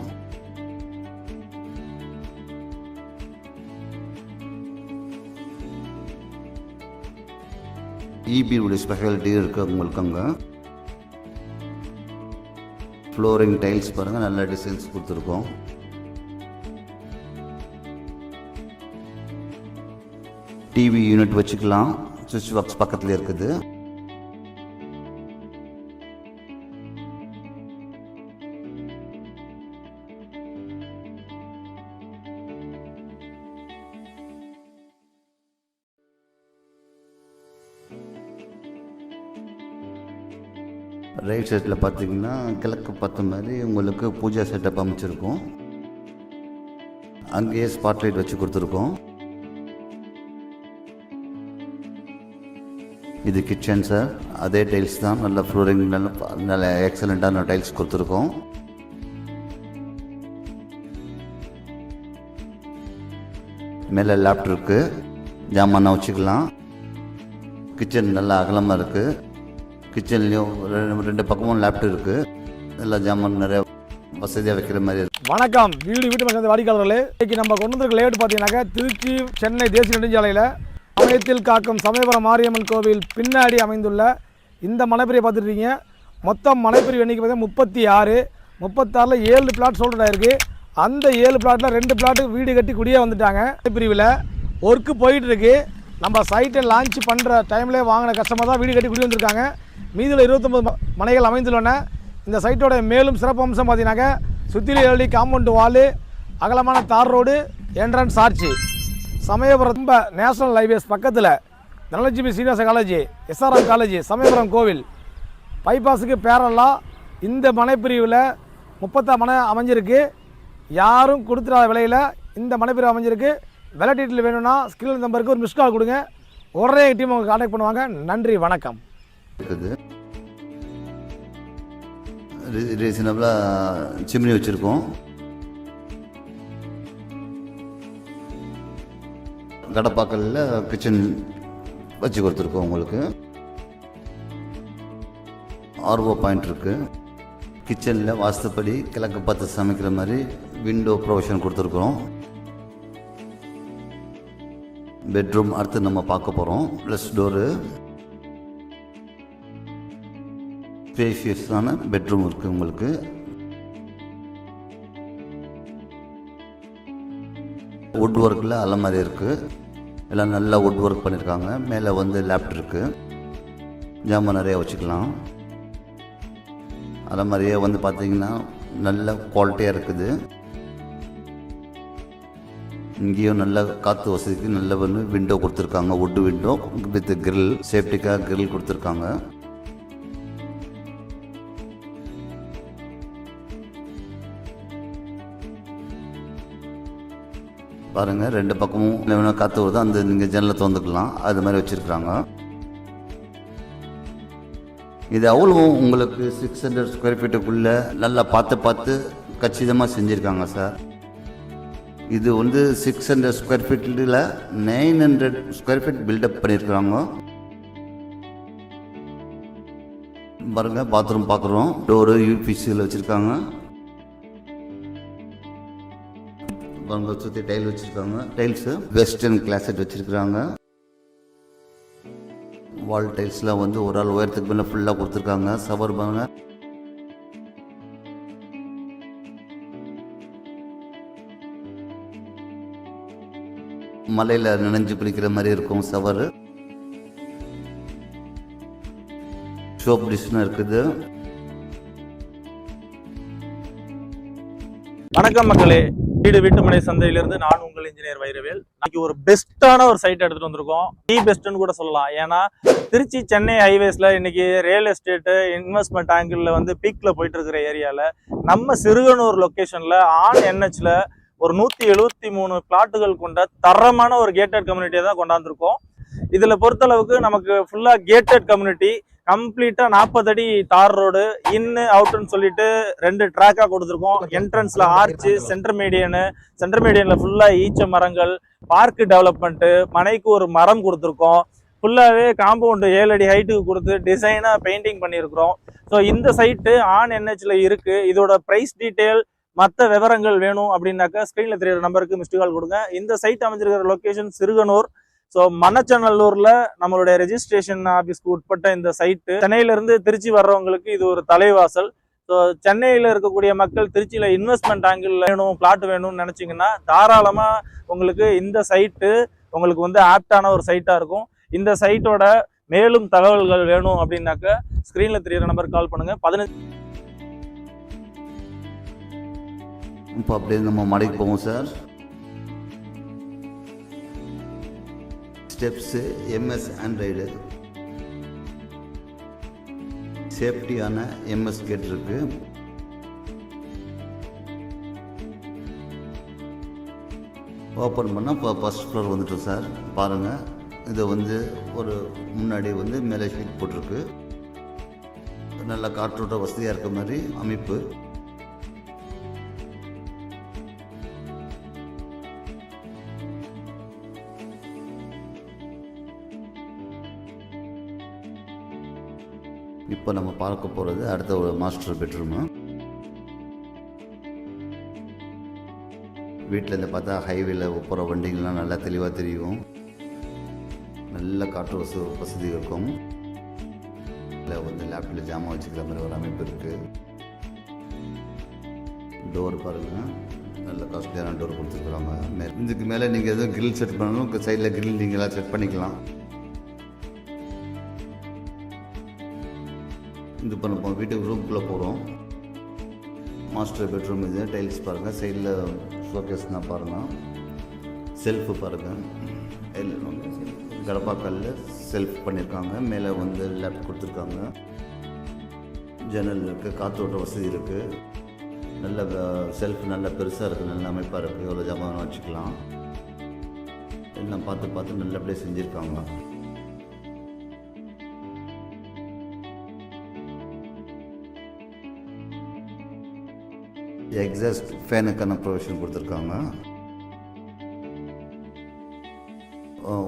Speaker 3: இபியுடைய ஸ்பெஷாலிட்டி இருக்குது உங்களுக்கு. அங்கே ஃப்ளோரிங் டைல்ஸ் பாருங்கள், நல்ல டிசைன்ஸ் கொடுத்துருக்கோம். டிவி யூனிட் வச்சுக்கலாம், சுவிட்ச் பாக்ஸ் பக்கத்தில் இருக்குது. ரைட் சைடில் பார்த்தீங்கன்னா கிழக்கு பார்த்த மாதிரி உங்களுக்கு பூஜா செட்டப் அமைச்சிருக்கோம். அங்கேயே ஸ்பாட்லைட் வச்சு கொடுத்துருக்கோம். இது கிச்சன் சார், அதே டைல்ஸ் தான், நல்ல ஃப்ளோரிங் நல்ல எக்ஸலண்ட்டான டைல்ஸ் கொடுத்துருக்கோம். மேலே லேப்ட் இருக்குது, ஜாமான் வச்சுக்கலாம். கிச்சன் நல்லா அகலமாக இருக்குது. கிச்சன்லேயும் 2 பக்கமும் லேப்டாப் இருக்குது. எல்லா ஜாமான் நிறைய வசதியாக வைக்கிற மாதிரி இருக்குது.
Speaker 4: வணக்கம், வீடு வீட்டு மனை வாடிக்கையாளர்களே. இன்றைக்கி நம்ம கொண்டு வந்திருக்க லேஅவுட் பார்த்தீங்கன்னாக்கா திருச்சி சென்னை தேசிய நெடுஞ்சாலையில் சமயத்தில் காக்கும் சமயபுரம் மாரியம்மன் கோவில் பின்னாடி அமைந்துள்ள இந்த மனைப்பிரிவை பார்த்துருக்கீங்க. மொத்தம் மனைப்பிரிவு எண்ணிக்கை பார்த்தீங்கன்னா 36 7 பிளாட் சோல்ட் ஆகிருக்கு. அந்த 7 பிளாட்டில் 2 பிளாட்டு வீடு கட்டி குடியே வந்துட்டாங்க. மனைப்பிரிவில் ஒர்க்கு போயிட்டுருக்கு. நம்ம சைட்டை லான்ச் பண்ணுற டைம்லேயே வாங்கின கஸ்டமர் தான் வீடு கட்டி குடி வந்திருக்காங்க. மீதியில் 29 மனைகள் அமைந்துள்ளன. இந்த சைட்டோட மேலும் சிறப்பு அம்சம் பார்த்தீங்கன்னாக்கா சுற்றிலும் எழுதி காம்பவுண்டு வாலு, அகலமான தார் ரோடு, என்ட்ரன்ஸ் ஆர்ச்சி. சமயபுரம் ரொம்ப நேஷனல் ஹைவேஸ் பக்கத்தில் Dhanalakshmi Srinivasa college, SRM college, Samayapuram கோவில் பைபாஸுக்கு பேரலாக இந்த மனைப்பிரிவில் 36 மனை அமைஞ்சிருக்கு. யாரும் கொடுத்துடாத விலையில் இந்த மனைப்பிரிவு அமைஞ்சிருக்கு. விலை டீட்டெயில் வேணும்னா ஸ்கிரீன் நம்பருக்கு ஒரு மிஸ் கால் கொடுங்க. உடனே டீம் அவங்க கான்டாக்ட் பண்ணுவாங்க. நன்றி, வணக்கம்.
Speaker 3: ரீசனபிளாக சிம்னி வச்சுருக்கோம். கடப்பாக்கல்ல கிச்சன் வச்சு கொடுத்துருக்கோம். உங்களுக்கு ஆர்ஓ பாயிண்ட் இருக்குது. கிச்சனில் வாஸ்துப்படி கிழக்கு பார்த்து சமைக்கிற மாதிரி விண்டோ ப்ரொவிஷன் கொடுத்துருக்குறோம். பெட்ரூம் அடுத்து நம்ம பார்க்க போகிறோம். ப்ளஸ் டோரு, ஸ்பேஷியஸான பெட்ரூம் இருக்குது உங்களுக்கு. வுட் ஒர்க்கில் அலமாரி இருக்குது, எல்லாம் நல்லா வுட் ஒர்க் பண்ணியிருக்காங்க. மேலே வந்து லேப்டாப் இருக்குது, ஜாமான் நிறையா வச்சுக்கலாம். அலமாரியே வந்து பார்த்திங்கன்னா நல்ல குவாலிட்டியாக இருக்குது. இங்கேயும் நல்ல காற்று வசதிக்கு நல்ல வந்து விண்டோ கொடுத்துருக்காங்க, வுட் விண்டோ வித் கிரில், சேஃப்டிக்காக கிரில் கொடுத்துருக்காங்க. பாருங்கள், 2 பக்கமும் வேணா காற்று வருது, அந்த நீங்கள் ஜன்னலை திறந்துக்கலாம், அது மாதிரி வச்சுருக்குறாங்க. இது அவ்வளவும் உங்களுக்கு 600 ஸ்கொயர் ஃபீட்டுக்குள்ளே நல்லா பார்த்து கச்சிதமாக செஞ்சுருக்காங்க சார். இது வந்து 600 ஸ்கொயர் ஃபீட்டில் 900 ஸ்கொயர் ஃபீட் பில்டப் பண்ணியிருக்கிறாங்க. பாருங்கள், பாத்ரூம் பார்க்குறோம், டோரு யூபிசியில் வச்சுருக்காங்க. பாருங்க, சுற்றி டைல் வச்சுருக்காங்க, டைல்ஸு வெஸ்டர்ன் கிளாசட் வச்சுருக்குறாங்க. வால் டைல்ஸ்லாம் வந்து ஒரு ஆள் உயரத்துக்கு மேலே ஃபுல்லாக கொடுத்துருக்காங்க. சவர் பாருங்க, மலையில் நினைஞ்சு குளிக்கிற மாதிரி இருக்கும் சவர். ஷோப் டிஷ்னும் இருக்குது.
Speaker 5: வணக்கம் மக்களே, வீட்டுமனை சந்தையிலிருந்து நான் உங்கள் இன்ஜினியர் வைரவேல். இன்னைக்கு ஒரு பெஸ்ட்டான ஒரு சைட் எடுத்துட்டு வந்திருக்கோம். பெஸ்ட்னு கூட சொல்லலாம். ஏன்னா திருச்சி சென்னை ஹைவேஸ்ல இன்னைக்கு ரியல் எஸ்டேட் இன்வெஸ்ட்மெண்ட் ஆங்கிள் வந்து பீக்ல போயிட்டு இருக்கிற ஏரியால நம்ம சிறுகனூர் லொகேஷன்ல ஆன் NHல ஒரு 173 பிளாட்டுகள் கொண்ட தரமான ஒரு கேட்டட் கம்யூனிட்டியை தான் கொண்டாந்துருக்கோம். இதுல பொறுத்தளவுக்கு நமக்கு ஃபுல்லா கேட்டட் கம்யூனிட்டி, கம்ப்ளீட்டா 40 அடி தார் ரோடு, இன்னு அவுட்னு சொல்லிட்டு 2 ட்ராக்கா கொடுத்துருக்கோம். என்ட்ரன்ஸ்ல ஆர்ச், சென்டர் மீடியன்ல ஃபுல்லா ஈச்ச மரங்கள், பார்க் டெவலப்மெண்ட், மனைக்கு ஒரு மரம் கொடுத்துருக்கோம். ஃபுல்லாவே காம்பவுண்ட் 7 அடி ஹைட்டுக்கு கொடுத்து டிசைனா பெயிண்டிங் பண்ணியிருக்கிறோம். ஸோ இந்த சைட்டு ஆன் NHல இருக்கு. இதோட பிரைஸ் டீட்டெயில் மற்ற விவரங்கள் வேணும் அப்படின்னாக்கா ஸ்க்ரீன்ல தெரியுற நம்பருக்கு மிஸ்டு கால் கொடுங்க. இந்த சைட் அமைஞ்சிருக்கிற லொகேஷன் சிறுகனூர். ஸோ மணச்சநல்லூர்ல நம்மளுடைய ரெஜிஸ்ட்ரேஷன் ஆஃபீஸ்க்கு உட்பட்ட இந்த சைட்டு. சென்னையிலிருந்து திருச்சி வர்றவங்களுக்கு இது ஒரு தலைவாசல். ஸோ சென்னையில் இருக்கக்கூடிய மக்கள் திருச்சியில் இன்வெஸ்ட்மெண்ட் ஆங்கிள் வேணும், பிளாட் வேணும்னு நினச்சிங்கன்னா தாராளமாக உங்களுக்கு இந்த சைட்டு உங்களுக்கு வந்து ஆப்டான ஒரு சைட்டாக இருக்கும். இந்த சைட்டோட மேலும் தகவல்கள் வேணும் அப்படின்னாக்க ஸ்க்ரீனில் தெரியுற நம்பருக்கு கால் பண்ணுங்கள். 15
Speaker 3: இப்போ அப்படியே நம்ம மலைக்கு போவோம் சார். ஸ்டெப்ஸு, MS ஆண்ட்ராய்டு, சேஃப்டியான MS கேட் இருக்கு. ஓப்பன் பண்ணால் இப்போ ஃபர்ஸ்ட் ஃப்ளோர் வந்துட்டோம் சார். பாருங்கள், இது வந்து ஒரு முன்னாடி வந்து மேலே ஷீட் போட்டிருக்கு. நல்லா காற்றோட்ட வசதியாக இருக்க மாதிரி அமைப்பு. இப்போ நம்ம பார்க்க போகிறது அடுத்த ஒரு மாஸ்டர் பெட்ரூமு. வீட்டிலேருந்து பார்த்தா ஹைவேல போகிற வண்டிங்கெலாம் நல்லா தெளிவாக தெரியும். நல்ல காற்று வசதி இருக்கும். இல்லை வந்து லேப்டாப்பில் ஜாமான் வச்சுக்கிற மாதிரி ஒரு அமைப்பு இருக்குது. டோர் பாருங்கள், நல்ல காஸ்ட்லியான டோர் கொடுத்துருக்குறாங்க. இதுக்கு மேலே நீங்கள் எதுவும் கிரில் செட் பண்ணணும், சைடில் கிரில் நீங்களாம் செட் பண்ணிக்கலாம். இது இப்போ நம்ம வீட்டுக்கு ரூம்குள்ளே போகிறோம். மாஸ்டர் பெட்ரூம் இது. டைல்ஸ் பாருங்கள், சைடில் ஷோகேஸ்னால் பாருங்கள், செல்ஃபு பாருங்கள், கடப்பாக்கல்ல செல்ஃப் பண்ணியிருக்காங்க. மேலே வந்து லேப்டாப் கொடுத்துருக்காங்க. ஜன்னல் இருக்குது, காற்றோட்ட வசதி இருக்குது. நல்ல செல்ஃப் நல்ல பெருசாக இருக்குது, நல்ல அமைப்பாக இருக்குது. எவ்வளோ ஜாமான் வச்சுக்கலாம். எல்லாம் பார்த்து நல்லபடியாக செஞ்சுருக்காங்க. எக்ஸாஸ்ட் ஃபேனுக்கான ப்ரொவிஷன் கொடுத்துருக்காங்க.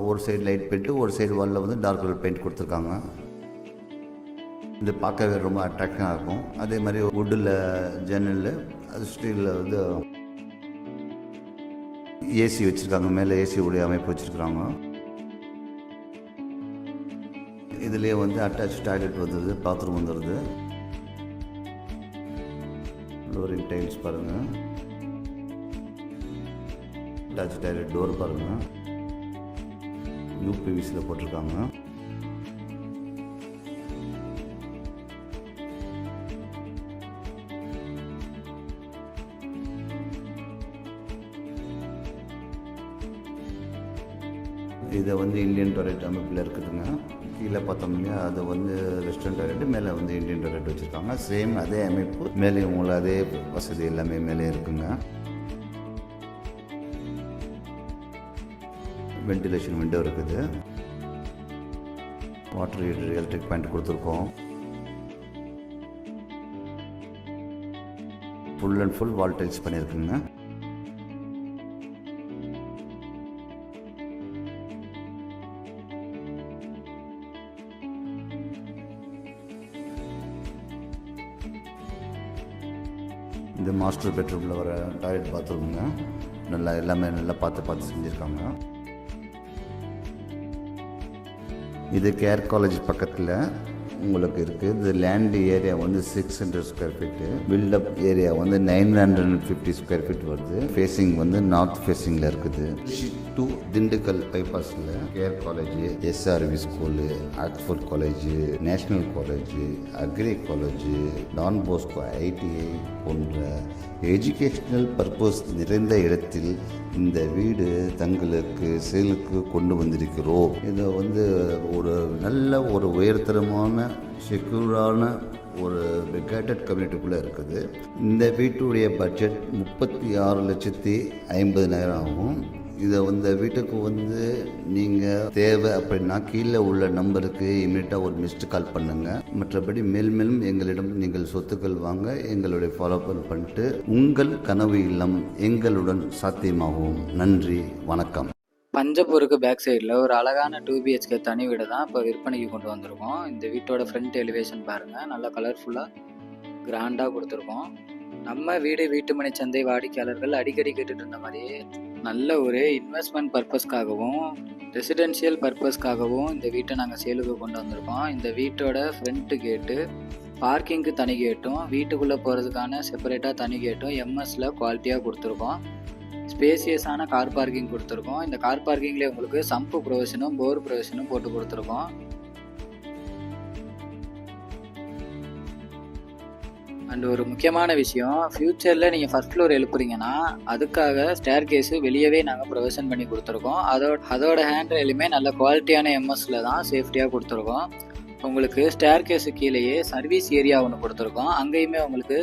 Speaker 3: ஒரு சைடு லைட் பெயிண்ட்டு, ஒரு சைடு வாலில் வந்து டார்க் கலர் பெயிண்ட் கொடுத்துருக்காங்க. இது பார்க்கவே ரொம்ப அட்ராக்டிவாக இருக்கும். அதே மாதிரி வுட்டில் ஜன்னல், அது ஸ்டீலில் வந்து ஏசி வச்சுருக்காங்க. மேலே ஏசி உடைய அமைப்பு வச்சுருக்குறாங்க. இதுலேயே வந்து அட்டாச் டாய்லெட் வந்துடுது, பாத்ரூம் வந்துடுது. ஃப்ளோரிங் டைல்ஸ் பாருங்கள், அட்டாச் டைரக்ட் டோர் பாருங்கள், யூபிவிசியில் போட்டிருக்காங்க. இதை வந்து இந்தியன் டாய்லெட் அமைப்பில் இருக்குதுங்க. கீழே பார்த்தோம் இல்லையா, அது வந்து வெஸ்டர்ன் டாய்லெட், மேலே வந்து இந்தியன் டாய்லெட் வச்சுருக்காங்க. சேம் அதே அமைப்பு, மேலே உங்களுக்கு அதே வசதி எல்லாமே மேலே இருக்குங்க. வென்டிலேஷன் விண்டோ இருக்குது. வாட்டர் ஹீட்டர், எலக்ட்ரிக் பாயிண்ட் கொடுத்துருக்கோம். Full and full wall tiles பண்ணியிருக்குங்க. இந்த மாஸ்டர் பெட்ரூமில் வர டாய்லெட் பாத்ரூமுங்க. நல்லா எல்லாமே நல்லா பார்த்து செஞ்சுருக்காங்க. இது கேர் காலேஜ் பக்கத்தில் உங்களுக்கு இருக்குது. இது லேண்ட் ஏரியா வந்து 600 ஸ்கொயர் ஃபீட்டு, பில்டப் ஏரியா வந்து 950 ஸ்கொயர் ஃபீட் வருது. ஃபேஸிங் வந்து நார்த் ஃபேஸிங்கில் இருக்குது. டு திண்டுக்கல் பைபாஸில் care college, SRV school, Oxford college, national college, agri college, Don Bosco ITI போன்ற எஜுகேஷ்னல் பர்பஸ் நிறைந்த இடத்தில் இந்த வீடு தங்களுக்கு சேலுக்கு கொண்டு வந்திருக்கிறோம். இதை வந்து ஒரு நல்ல ஒரு உயர்தரமான செக்யூரான ஒரு கேட்டட் கம்யூனிட்டிக்குள்ளே இருக்குது. இந்த வீட்டுடைய பட்ஜெட் 36,50,000 ஆகும். இதை இந்த வீட்டுக்கு வந்து நீங்கள் தேவை அப்படின்னா கீழே உள்ள நம்பருக்கு இமீடியட்டாக ஒரு மிஸ்டு கால் பண்ணுங்கள். மற்றபடி மேலும் எங்களிடம் நீங்கள் சொத்துக்கள் வாங்க எங்களுடைய ஃபாலோ பண்ணிட்டு உங்கள் கனவு இல்லம் எங்களுடன் சாத்தியமாகும். நன்றி, வணக்கம்.
Speaker 6: பஞ்சப்பூருக்கு பேக் சைடில் ஒரு அழகான 2 BHK தனி வீடு தான் இப்போ விற்பனைக்கு கொண்டு வந்திருக்கோம். இந்த வீட்டோட ஃப்ரண்ட் எலிவேஷன் பாருங்கள், நல்லா கலர்ஃபுல்லாக கிராண்டாக கொடுத்துருக்கோம். நம்ம வீட்டுமனை சந்தை வாடிக்கையாளர்கள் அடிக்கடி கேட்டுட்டு இருந்த மாதிரியே நல்ல ஒரு இன்வெஸ்ட்மெண்ட் பர்பஸ்க்காகவும் ரெசிடென்ஷியல் பர்பஸ்க்காகவும் இந்த வீட்டை நாங்கள் சேலுக்கு கொண்டு வந்திருக்கோம். இந்த வீட்டோட ஃப்ரண்ட் கேட்டு, பார்க்கிங்க்கு தனி கேட்டும், வீட்டுக்குள்ளே போகிறதுக்கான செப்பரேட்டாக தனி கேட்டும் எம்எஸ்ல குவாலிட்டியாக கொடுத்துருக்கோம். ஸ்பேசியஸான கார் பார்க்கிங் கொடுத்துருக்கோம். இந்த கார் பார்க்கிங்லேயே உங்களுக்கு சம்பு ப்ரொவிஷனும் போர் ப்ரொவிஷனும் போட்டு கொடுத்துருக்கோம். அண்ட் ஒரு முக்கியமான விஷயம், ஃப்யூச்சரில் நீங்கள் ஃபர்ஸ்ட் ஃப்ளோர் எழுப்புறீங்கன்னா அதுக்காக ஸ்டேர் கேஸு வெளியவே நாங்கள் ப்ரொவிஷன் பண்ணி கொடுத்துருக்கோம். அதோட ஹேண்ட் ரெயிலுமே நல்ல குவாலிட்டியான எம்எஸ்ல தான் சேஃப்டியாக கொடுத்துருக்கோம். உங்களுக்கு ஸ்டேர் கேஸு கீழேயே சர்வீஸ் ஏரியா ஒன்று கொடுத்துருக்கோம். அங்கேயுமே உங்களுக்கு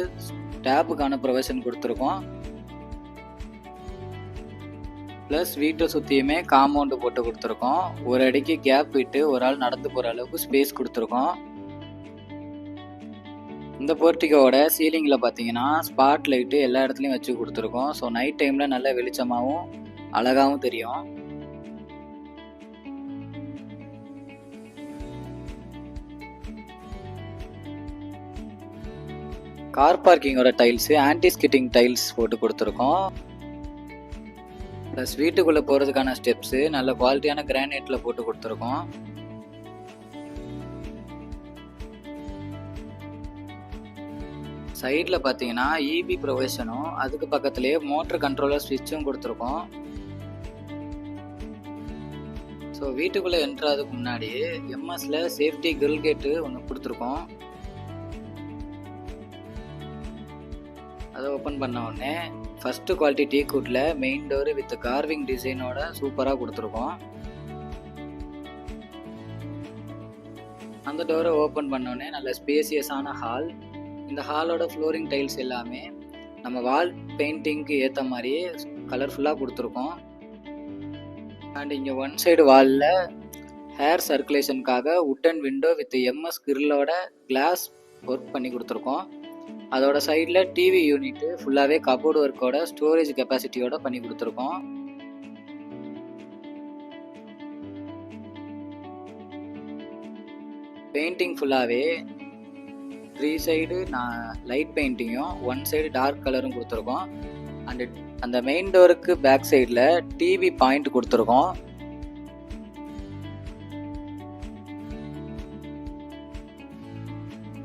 Speaker 6: டேப்புக்கான ப்ரொவிஷன் கொடுத்துருக்கோம். ப்ளஸ் வீட்டை சுற்றியுமே காம்பவுண்டு போட்டு கொடுத்துருக்கோம். ஒரு அடிக்கு கேப் விட்டு ஒரு ஆள் நடந்து போகிற அளவுக்கு ஸ்பேஸ் கொடுத்துருக்கோம். இந்த போர்ட்டிகோட சீலிங்கில் பார்த்தீங்கன்னா ஸ்பாட் லைட்டு எல்லா இடத்துலையும் வச்சு கொடுத்துருக்கோம். ஸோ நைட் டைமில் நல்ல வெளிச்சமாகவும் அழகாகவும் தெரியும். கார் பார்க்கிங்கோட டைல்ஸு ஆன்டி ஸ்கிட்டிங் டைல்ஸ் போட்டு கொடுத்துருக்கோம். ப்ளஸ் வீட்டுக்குள்ளே போகிறதுக்கான ஸ்டெப்ஸு நல்ல குவாலிட்டியான கிரானைட்டில் போட்டு கொடுத்துருக்கோம். சைடில் பார்த்தீங்கன்னா இபி ப்ரொவிஷனும் அதுக்கு பக்கத்துலேயே மோட்டர் கண்ட்ரோலர் ஸ்விட்சும் கொடுத்துருக்கோம். ஸோ வீட்டுக்குள்ளே என்ட்ராதுக்கு முன்னாடியே எம்எஸ்ல சேஃப்டி கிரில் கேட்டு ஒன்று கொடுத்துருக்கோம். அதை ஓப்பன் பண்ண உடனே ஃபஸ்ட்டு குவாலிட்டி டீ குட்டில் மெயின் டோரு வித் கார்விங் டிசைனோட சூப்பராக கொடுத்துருக்கோம். அந்த டோரை ஓப்பன் பண்ணோடனே நல்ல ஸ்பேசியஸான ஹால். இந்த ஹாலோட ஃப்ளோரிங் டைல்ஸ் எல்லாமே நம்ம வால் பெயிண்டிங்க்கு ஏற்ற மாதிரியே கலர்ஃபுல்லாக கொடுத்துருக்கோம். அண்ட் இங்கே ஒன் சைடு வாலில் ஹேர் சர்க்குலேஷனுக்காக உட்டன் விண்டோ வித் எம்எஸ் கிரில்லோட கிளாஸ் ஒர்க் பண்ணி கொடுத்துருக்கோம். அதோட சைடில் டிவி யூனிட்டு ஃபுல்லாகவே கபோர்டு ஒர்க்கோட ஸ்டோரேஜ் கெப்பாசிட்டியோட பண்ணி கொடுத்துருக்கோம். பெயிண்டிங் ஃபுல்லாகவே 3 சைடு லைட் பெயிண்டிங்கும் 1 சைடு டார்க் கலரும் கொடுத்துருக்கோம். அந்த மெயின் டோருக்கு பேக் சைடில் டிவி பாயிண்ட் கொடுத்துருக்கோம்.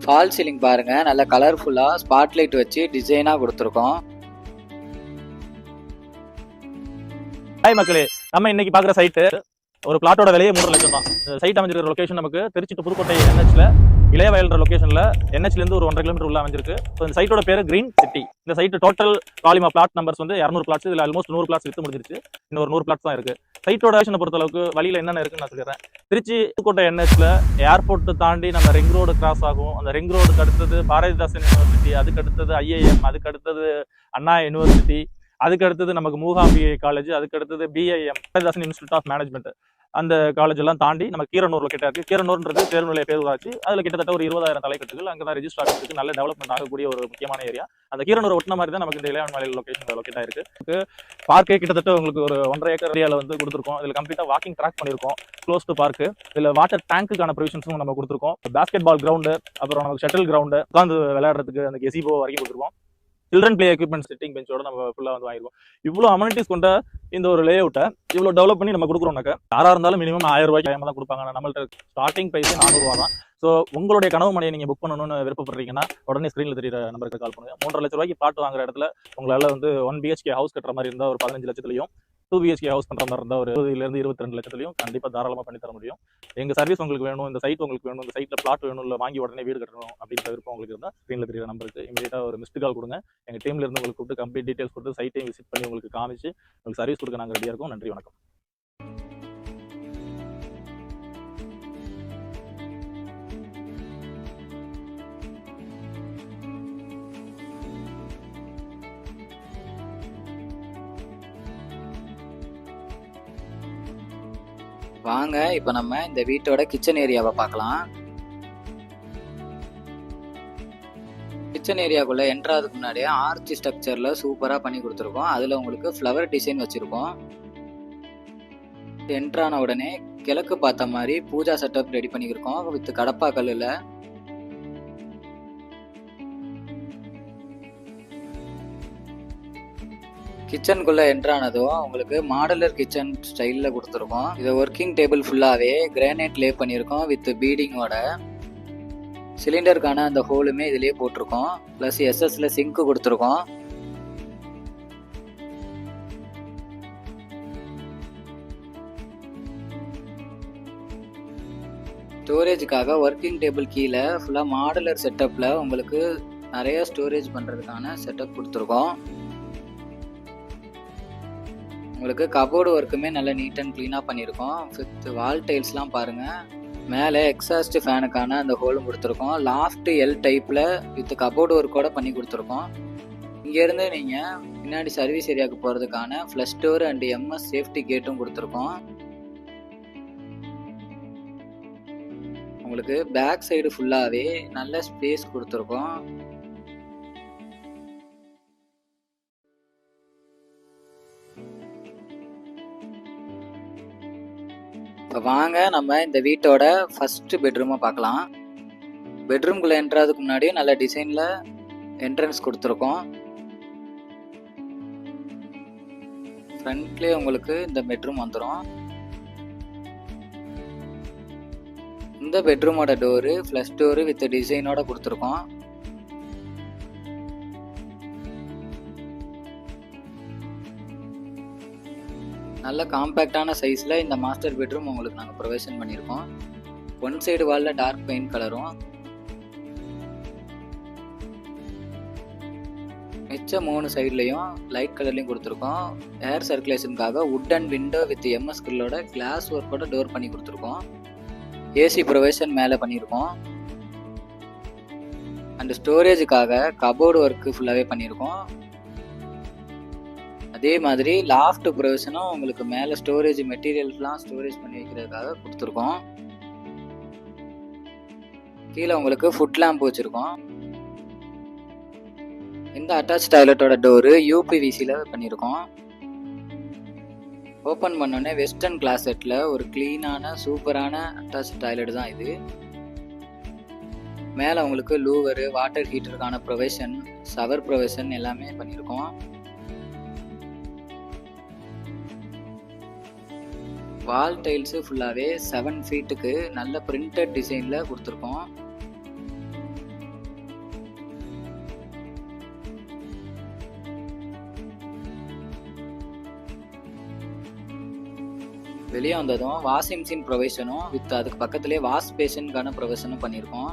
Speaker 6: ஃபால் சீலிங் பாருங்க, நல்ல கலர்ஃபுல்லாக ஸ்பாட்லைட் வச்சு டிசைனாக கொடுத்துருக்கோம்.
Speaker 5: ஹாய் மக்களே, நம்ம இன்னைக்கு பாக்குற சைட்டு ஒரு பிளாட்டோட விலையே 3 லட்சம் தான். சைட் அமைஞ்சிருக்கிற லொகேஷன் நமக்கு திருச்சி டு புதுக்கோட்டை NHல இளையவயல்ன்ற லொகேஷன்ல NHல இருந்து ஒரு 1.5 கிலோமீட்டர் உள்ள அமைஞ்சிருக்கு. இந்த சைட்டோட பேரு கிரீன் சிட்டி. இந்த site total volume of flat numbers வந்து 200 பிளாட்ஸ். இதுல ஆல்மோஸ்ட் 100 பிளாட்ஸ் வித்து முடிஞ்சிருச்சு. இன்னும் ஒரு 100 பிளாட்ஸ் தான் இருக்கு. சைட்டோட ஆக்ஷனை பொறுத்த அளவுக்கு வழியில என்னென்ன இருக்குன்னு நான் சொல்லிடுறேன். திருச்சி புதுக்கோட்டை NHல ஏர்போர்ட் தாண்டி நம்ம ரிங் ரோடு கிராஸ் ஆகும். அந்த ரிங் ரோடுக்கு அடுத்தது பாரதிதாசன் யூனிவர்சிட்டி, அதுக்கு அடுத்தது IIM, அதுக்கு அடுத்தது அண்ணா யூனிவர்சிட்டி, அதுக்கு அடுத்தது நமக்கு மூகாம்பிகை காலேஜ், அதுக்கு அடுத்தது BIM Bharathidasan institute of management, அந்த காலேஜ் எல்லாம் தாண்டி நம்ம கீரனூர் லொக்கேட் இருக்கு. கீரனூர்ன்றது தேர்நிலை பேரூராட்சி. அதுல கிட்டத்தட்ட ஒரு 20,000 தலைக்கட்டுகள் அங்கே தான் ரெஜிஸ்டர் ஆகிருக்கு. நல்ல டெவலப்மெண்ட் ஆகக்கூடிய ஒரு முக்கியமான ஏரியா. அந்த கீரனூர் ஒட்டின மாதிரி தான் நமக்கு இந்த இளையவயல் லொகேஷன் லொக்கேட் ஆயிருக்கு. பார்க்கே கிட்டத்தட்ட உங்களுக்கு ஒரு 1.5 ஏக்கர் ஏரியாவில் வந்து கொடுத்துருக்கோம். இதுல கம்ப்ளீட்டா வாக்கிங் ட்ராக் பண்ணிருக்கோம். Close to park. இதுல வாட்டர் டேங்குக்கான ப்ரொவிஷன்ஸும் நம்ம கொடுத்துருக்கோம். பாஸ்கெட் பால் கிரவுண்டு, அப்புறம் நமக்கு ஷட்டில் கிரவுண்டு, உட்காந்து விளையாடுறதுக்கு அந்த கெசிபோ வரைக்கும் கொடுத்துருக்கோம். சில்ட்ரன் பிளே எக்யூப்மெண்ட் சிட்டிங் பெஞ்சோட நம்ம ஃபுல்லாக வந்து வாங்கிருக்கோம். இவ்வளோ அமெனிட்டிஸ் கொண்ட இந்த ஒரு லே அவுட்டை இவ்வளோ டெவலப் பண்ணி நம்ம கொடுக்குறோம்னாக்க யாராக இருந்தாலும் மினிமம் 1000 ரூபாய்க்கு தான் கொடுப்பாங்க. நம்மள்ட்ட ஸ்டார்டிங் ப்ரைஸே 400 ரூபா தான். ஸோ உங்களுடைய கனவு மனையை நீங்கள் புக் பண்ணணும்னு விருப்பப்படுறீங்கன்னா உடனே ஸ்க்ரீனில் தெரியுற நம்பருக்கு கால் பண்ணுங்க. 3.5 லட்ச ரூபாய்க்கு பிளாட் வாங்குற இடத்துல உங்களால் வந்து 1 BHK ஹவுஸ் கட்டுற மாதிரி இருந்தால் ஒரு 15 லட்சத்துலையும், 2 BHK ஹவுஸ் பண்ணுற மாதிரி இருந்தால் ஒரு 20-22 லட்சத்துலையும் கண்டிப்பாக தாராளமாக பண்ணி தர முடியும். எங்கள் சர்வீஸ் உங்களுக்கு வேணும், இந்த சைட் உங்களுக்கு வேணும், இந்த சைட்டில் பிளாட் வேணும், இல்லை வாங்கி உடனே வீடு கட்டணும் அப்படின்ற விருப்பம் உங்களுக்கு இருந்தால் ஸ்க்ரீனில் தெரியுற நம்பருக்கு இமீடியட்டாக ஒரு மிஸ்டு கால் கொடுங்க. எங்கள் டீம்ல இருந்து உங்களுக்கு கூப்பிட்டு கம்ப்ளீட் டீடைல்ஸ் கொடுத்து சைட்டையும் விசிட் பண்ணி உங்களுக்கு காமிச்சு உங்களுக்கு சர்வீஸ் கொடுக்க நாங்கள் ரெடியாக இருக்கோம். நன்றி, வணக்கம்.
Speaker 6: வாங்க இப்போ நம்ம இந்த வீட்டோட கிச்சன் ஏரியாவை பார்க்கலாம். கிச்சன் ஏரியாக்குள்ள என்ட்ராதுக்கு முன்னாடியே ஆர்ச் ஸ்ட்ரக்சர்ல சூப்பரா பண்ணி கொடுத்துருக்கோம். அதுல உங்களுக்கு ஃப்ளவர் டிசைன் வச்சிருக்கோம். என்ட்ரான உடனே கிழக்கு பார்த்த மாதிரி பூஜா செட்டப் ரெடி பண்ணியிருக்கோம் வித் கடப்பா கல்லுல. கிச்சனுக்குள்ள என்ட்ரானதும் உங்களுக்கு மாடலர் கிச்சன் ஸ்டைல்ல கொடுத்துருக்கோம். இது ஒர்க்கிங் டேபிள் ஃபுல்லாவே கிரானைட் லே பண்ணியிருக்கோம் வித் பீடிங்கோட. சிலிண்டருக்கான அந்த ஹோலுமே இதுலயே போட்டிருக்கோம். பிளஸ் SSல சிங்க் கொடுத்துருக்கோம். ஸ்டோரேஜுக்காக ஒர்க்கிங் டேபிள் கீழே ஃபுல்லா மாடலர் செட்டப்ல உங்களுக்கு நிறைய ஸ்டோரேஜ் பண்றதுக்கான செட்டப் கொடுத்துருக்கோம். உங்களுக்கு கபோர்டு ஒர்க்குமே நல்லா நீட் அண்ட் க்ளீனாக பண்ணியிருக்கோம். வித் வால் டைல்ஸ்லாம் பாருங்கள். மேலே எக்ஸாஸ்ட் ஃபேனுக்கான அந்த ஹோலும் கொடுத்துருக்கோம். லாஃப்ட் L டைப்பில் வித் கபோர்டு ஒர்க்கோட பண்ணி கொடுத்துருக்கோம். இங்கேருந்து நீங்கள் பின்னாடி சர்வீஸ் ஏரியாவுக்கு போகிறதுக்கான flush door and MS safety கேட்டும் கொடுத்துருக்கோம். உங்களுக்கு பேக் சைடு ஃபுல்லாகவே நல்ல ஸ்பேஸ் கொடுத்துருக்கோம். இப்போ வாங்க நம்ம இந்த வீட்டோட ஃபர்ஸ்ட் பெட்ரூமை பார்க்கலாம். பெட்ரூம்குள்ளே என்ட்ராதுக்கு முன்னாடி நல்ல டிசைனில் என்ட்ரன்ஸ் கொடுத்துருக்கோம். ஃப்ரண்ட்லேயே உங்களுக்கு இந்த பெட்ரூம் வந்துடும். இந்த பெட்ரூமோட டோரு ஃப்ளஷ் டோரு வித் டிசைனோட கொடுத்துருக்கோம். நல்ல காம்பேக்டான சைஸில் இந்த மாஸ்டர் பெட்ரூம் உங்களுக்கு நாங்கள் ப்ரொவைஷன் பண்ணியிருக்கோம். ஒன் சைடு வாலில் டார்க் பெயிண்ட் கலரும், மிச்சம் 3 சைட்லையும் லைட் கலர்லையும் கொடுத்துருக்கோம். ஏர் சர்க்குலேஷனுக்காக wood and window with MS கிரில்லோட கிளாஸ் ஒர்க்கோட டோர் பண்ணி கொடுத்துருக்கோம். AC ப்ரொவைஷன் மேலே பண்ணியிருக்கோம். அண்ட் ஸ்டோரேஜுக்காக கபோர்டு ஒர்க்கு ஃபுல்லாகவே பண்ணியிருக்கோம். அதே மாதிரி லாஃப்ட் ப்ரொவிஷனும் உங்களுக்கு மேலே ஸ்டோரேஜ் மெட்டீரியல்ஸ்லாம் ஸ்டோரேஜ் பண்ணி வைக்கிறதுக்காக கொடுத்துருக்கோம். கீழே உங்களுக்கு ஃபுட் லேம்ப் வச்சுருக்கோம். இந்த அட்டாச் டாய்லெட்டோட டோரு UPVCல பண்ணியிருக்கோம். ஓப்பன் பண்ணோடனே வெஸ்டர்ன் கிளாசெட்டில் ஒரு க்ளீனான சூப்பரான அட்டாச் டாய்லெட் தான் இது. மேலே உங்களுக்கு லூவரு, வாட்டர் ஹீட்டருக்கான ப்ரொவிஷன், ஷவர் ப்ரொவிஷன் எல்லாமே பண்ணியிருக்கோம். வால் டைல்ஸு ஃபுல்லாகவே 7 ஃபீட்டுக்கு நல்ல பிரிண்டட் டிசைனில் கொடுத்துருக்கோம். வெளியே வந்ததும் வாஷிங் மிஷின் ப்ரொவிஷனும் வித் அதுக்கு பக்கத்துலேயே வாஷ் பேஷனுக்கான ப்ரொவிஷனும் பண்ணியிருக்கோம்.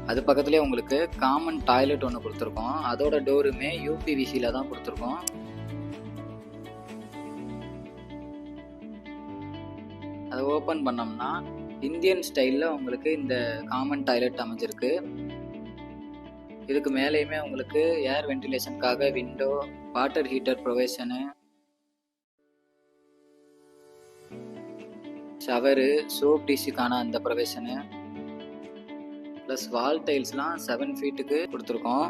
Speaker 6: அது பக்கத்துலேயே உங்களுக்கு காமன் டாய்லெட் ஒன்று கொடுத்துருக்கோம். அதோட டோருமே யூபிவிசியில் தான் கொடுத்துருக்கோம். அதை ஓப்பன் பண்ணோம்னா இந்தியன் ஸ்டைலில் உங்களுக்கு இந்த காமன் டாய்லெட் அமைஞ்சிருக்கு. இதுக்கு மேலேயுமே உங்களுக்கு ஏர் வென்டிலேஷனுக்காக window, water heater provision, shower, soap டிஷ்ஷுக்கான அந்த ப்ரொவிஷனு, ப்ளஸ் வால் டைல்ஸ்லாம் 7 ஃபீட்டுக்கு கொடுத்துருக்கோம்.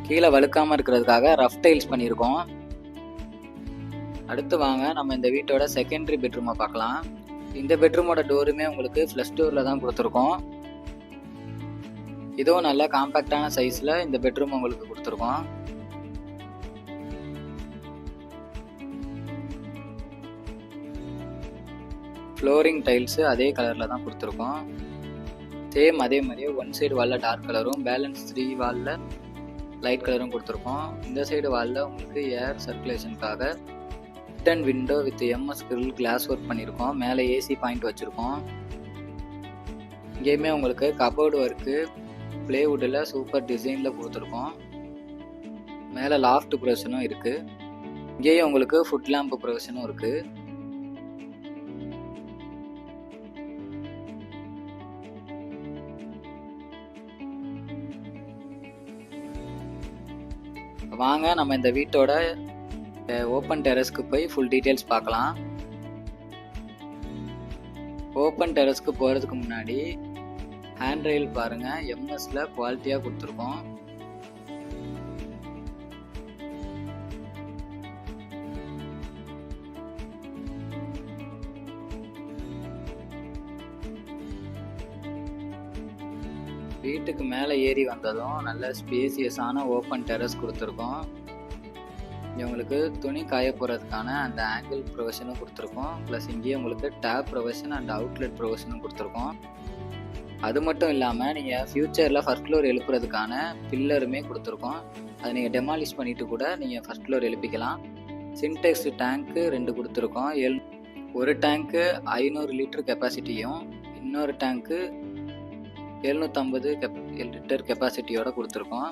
Speaker 6: கீழே வழுக்காமல் இருக்கிறதுக்காக ரஃப் டைல்ஸ் பண்ணியிருக்கோம். அடுத்து வாங்க நம்ம இந்த வீட்டோட செகண்டரி பெட்ரூமை பார்க்கலாம். இந்த பெட்ரூமோட டோருமே உங்களுக்கு ஃப்ளஷ் டோரில் தான் கொடுத்துருக்கோம். இதுவும் நல்ல காம்பேக்டான சைஸில் இந்த பெட்ரூம் உங்களுக்கு கொடுத்துருக்கோம். ஃப்ளோரிங் டைல்ஸு அதே கலரில் தான் கொடுத்துருக்கோம். சேம் அதே மாதிரியே ஒன் சைடு வாலில் டார்க் கலரும் பேலன்ஸ் 3 வாலில் லைட் கலரும் கொடுத்துருக்கோம். இந்த சைடு வாலில் உங்களுக்கு ஏர் சர்க்குலேஷனுக்காக ரிட்டன் window with MS grill glass work பண்ணியிருக்கோம். மேலே ஏசி பாயிண்ட் வச்சுருக்கோம். இங்கேயுமே உங்களுக்கு கபோர்டு ஒர்க்கு பிளேவுட்டில் சூப்பர் டிசைனில் கொடுத்துருக்கோம். மேலே லாஃப்ட் ப்ரொவிஷனும் இருக்குது. இங்கேயும் உங்களுக்கு ஃபுட் லேம்ப் ப்ரொவிஷனும் இருக்குது. வாங்க நம்ம இந்த வீட்டோட ஓப்பன் டெரஸ்க்கு போய் ஃபுல் டீட்டெயில்ஸ் பார்க்கலாம். ஓப்பன் டெரஸ்க்கு போகிறதுக்கு முன்னாடி ஹேண்ட் ரெயில் பாருங்கள், எம்எஸ்ல குவாலிட்டியாக கொடுத்துருக்கோம். வீட்டுக்கு மேலே ஏறி வந்ததும் நல்ல ஸ்பேசியஸான ஓப்பன் டெரஸ் கொடுத்துருக்கோம். உங்களுக்கு துணி காய போகிறதுக்கான அந்த ஆங்கிள் ப்ரொவிஷனும் கொடுத்துருக்கோம். ப்ளஸ் இங்கேயே உங்களுக்கு டேப் ப்ரொவிஷன் அண்ட் அவுட்லெட் ப்ரொவிஷனும் கொடுத்துருக்கோம். அது மட்டும் இல்லாமல் நீங்கள் ஃப்யூச்சரில் ஃபர்ஸ்ட் ஃப்ளோர் எழுப்புறதுக்கான பில்லருமே கொடுத்துருக்கோம். அதை நீங்கள் டெமாலிஷ் பண்ணிவிட்டு கூட நீங்கள் ஃபர்ஸ்ட் ஃப்ளோர் எழுப்பிக்கலாம். சின்டெக்ஸ் டேங்க்கு 2 கொடுத்துருக்கோம். ஒரு டேங்க்கு 500 லிட்டர் கெப்பாசிட்டியும் இன்னொரு டேங்க்கு 750 லிட்டர் கெப்பாசிட்டியோட கொடுத்துருக்கோம்.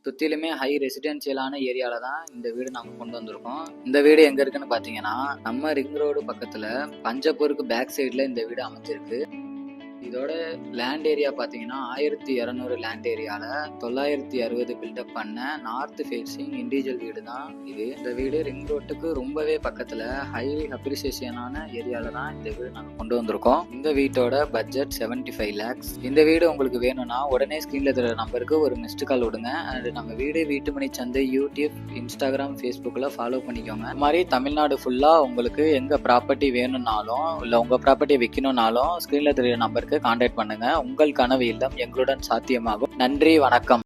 Speaker 6: சுற்றிலுமே ஹை ரெசிடென்ஷியலான ஏரியாவில் தான் இந்த வீடு நம்ம கொண்டு வந்திருக்கோம். இந்த வீடு எங்கே இருக்குன்னு பார்த்தீங்கன்னா நம்ம ரிங் ரோடு பக்கத்தில் பஞ்சப்பூருக்கு பேக் சைடில் இந்த வீடு அமைஞ்சிருக்கு. இதோட லேண்ட் ஏரியா பார்த்தீங்கன்னா 1200 லேண்ட் ஏரியாவில் 960 பில்டப் பண்ண நார்த் ஃபேஸிங் இண்டிவிஜுவல் வீடு தான் இது. இந்த வீடு ரிங் ரோட்டுக்கு ரொம்பவே பக்கத்தில் ஹை அப்ரிசியேஷனான ஏரியாவில் தான் இந்த வீடு நாங்கள் கொண்டு வந்திருக்கோம். இந்த வீட்டோட பட்ஜெட் 75 lakhs. இந்த வீடு உங்களுக்கு வேணும்னா உடனே ஸ்க்ரீனில் தர நம்பருக்கு ஒரு மிஸ்டு கால் விடுங்க. அண்ட் நம்ம வீடு வீட்டுமனை சந்தை யூடியூப், இன்ஸ்டாகிராம், ஃபேஸ்புக்கில் ஃபாலோ பண்ணிக்கோங்க. இந்த மாதிரி தமிழ்நாடு ஃபுல்லாக உங்களுக்கு எங்கே ப்ராப்பர்ட்டி வேணும்னாலும் இல்லை உங்கள் ப்ராப்பர்ட்டியை விற்கணும்னாலும் ஸ்க்ரீனில் தெரிய நம்பருக்கு கான்டாக்ட் பண்ணுங்க. உங்கள் கனவு இல்லம் எங்களுடன் சாத்தியமாகும். நன்றி, வணக்கம்.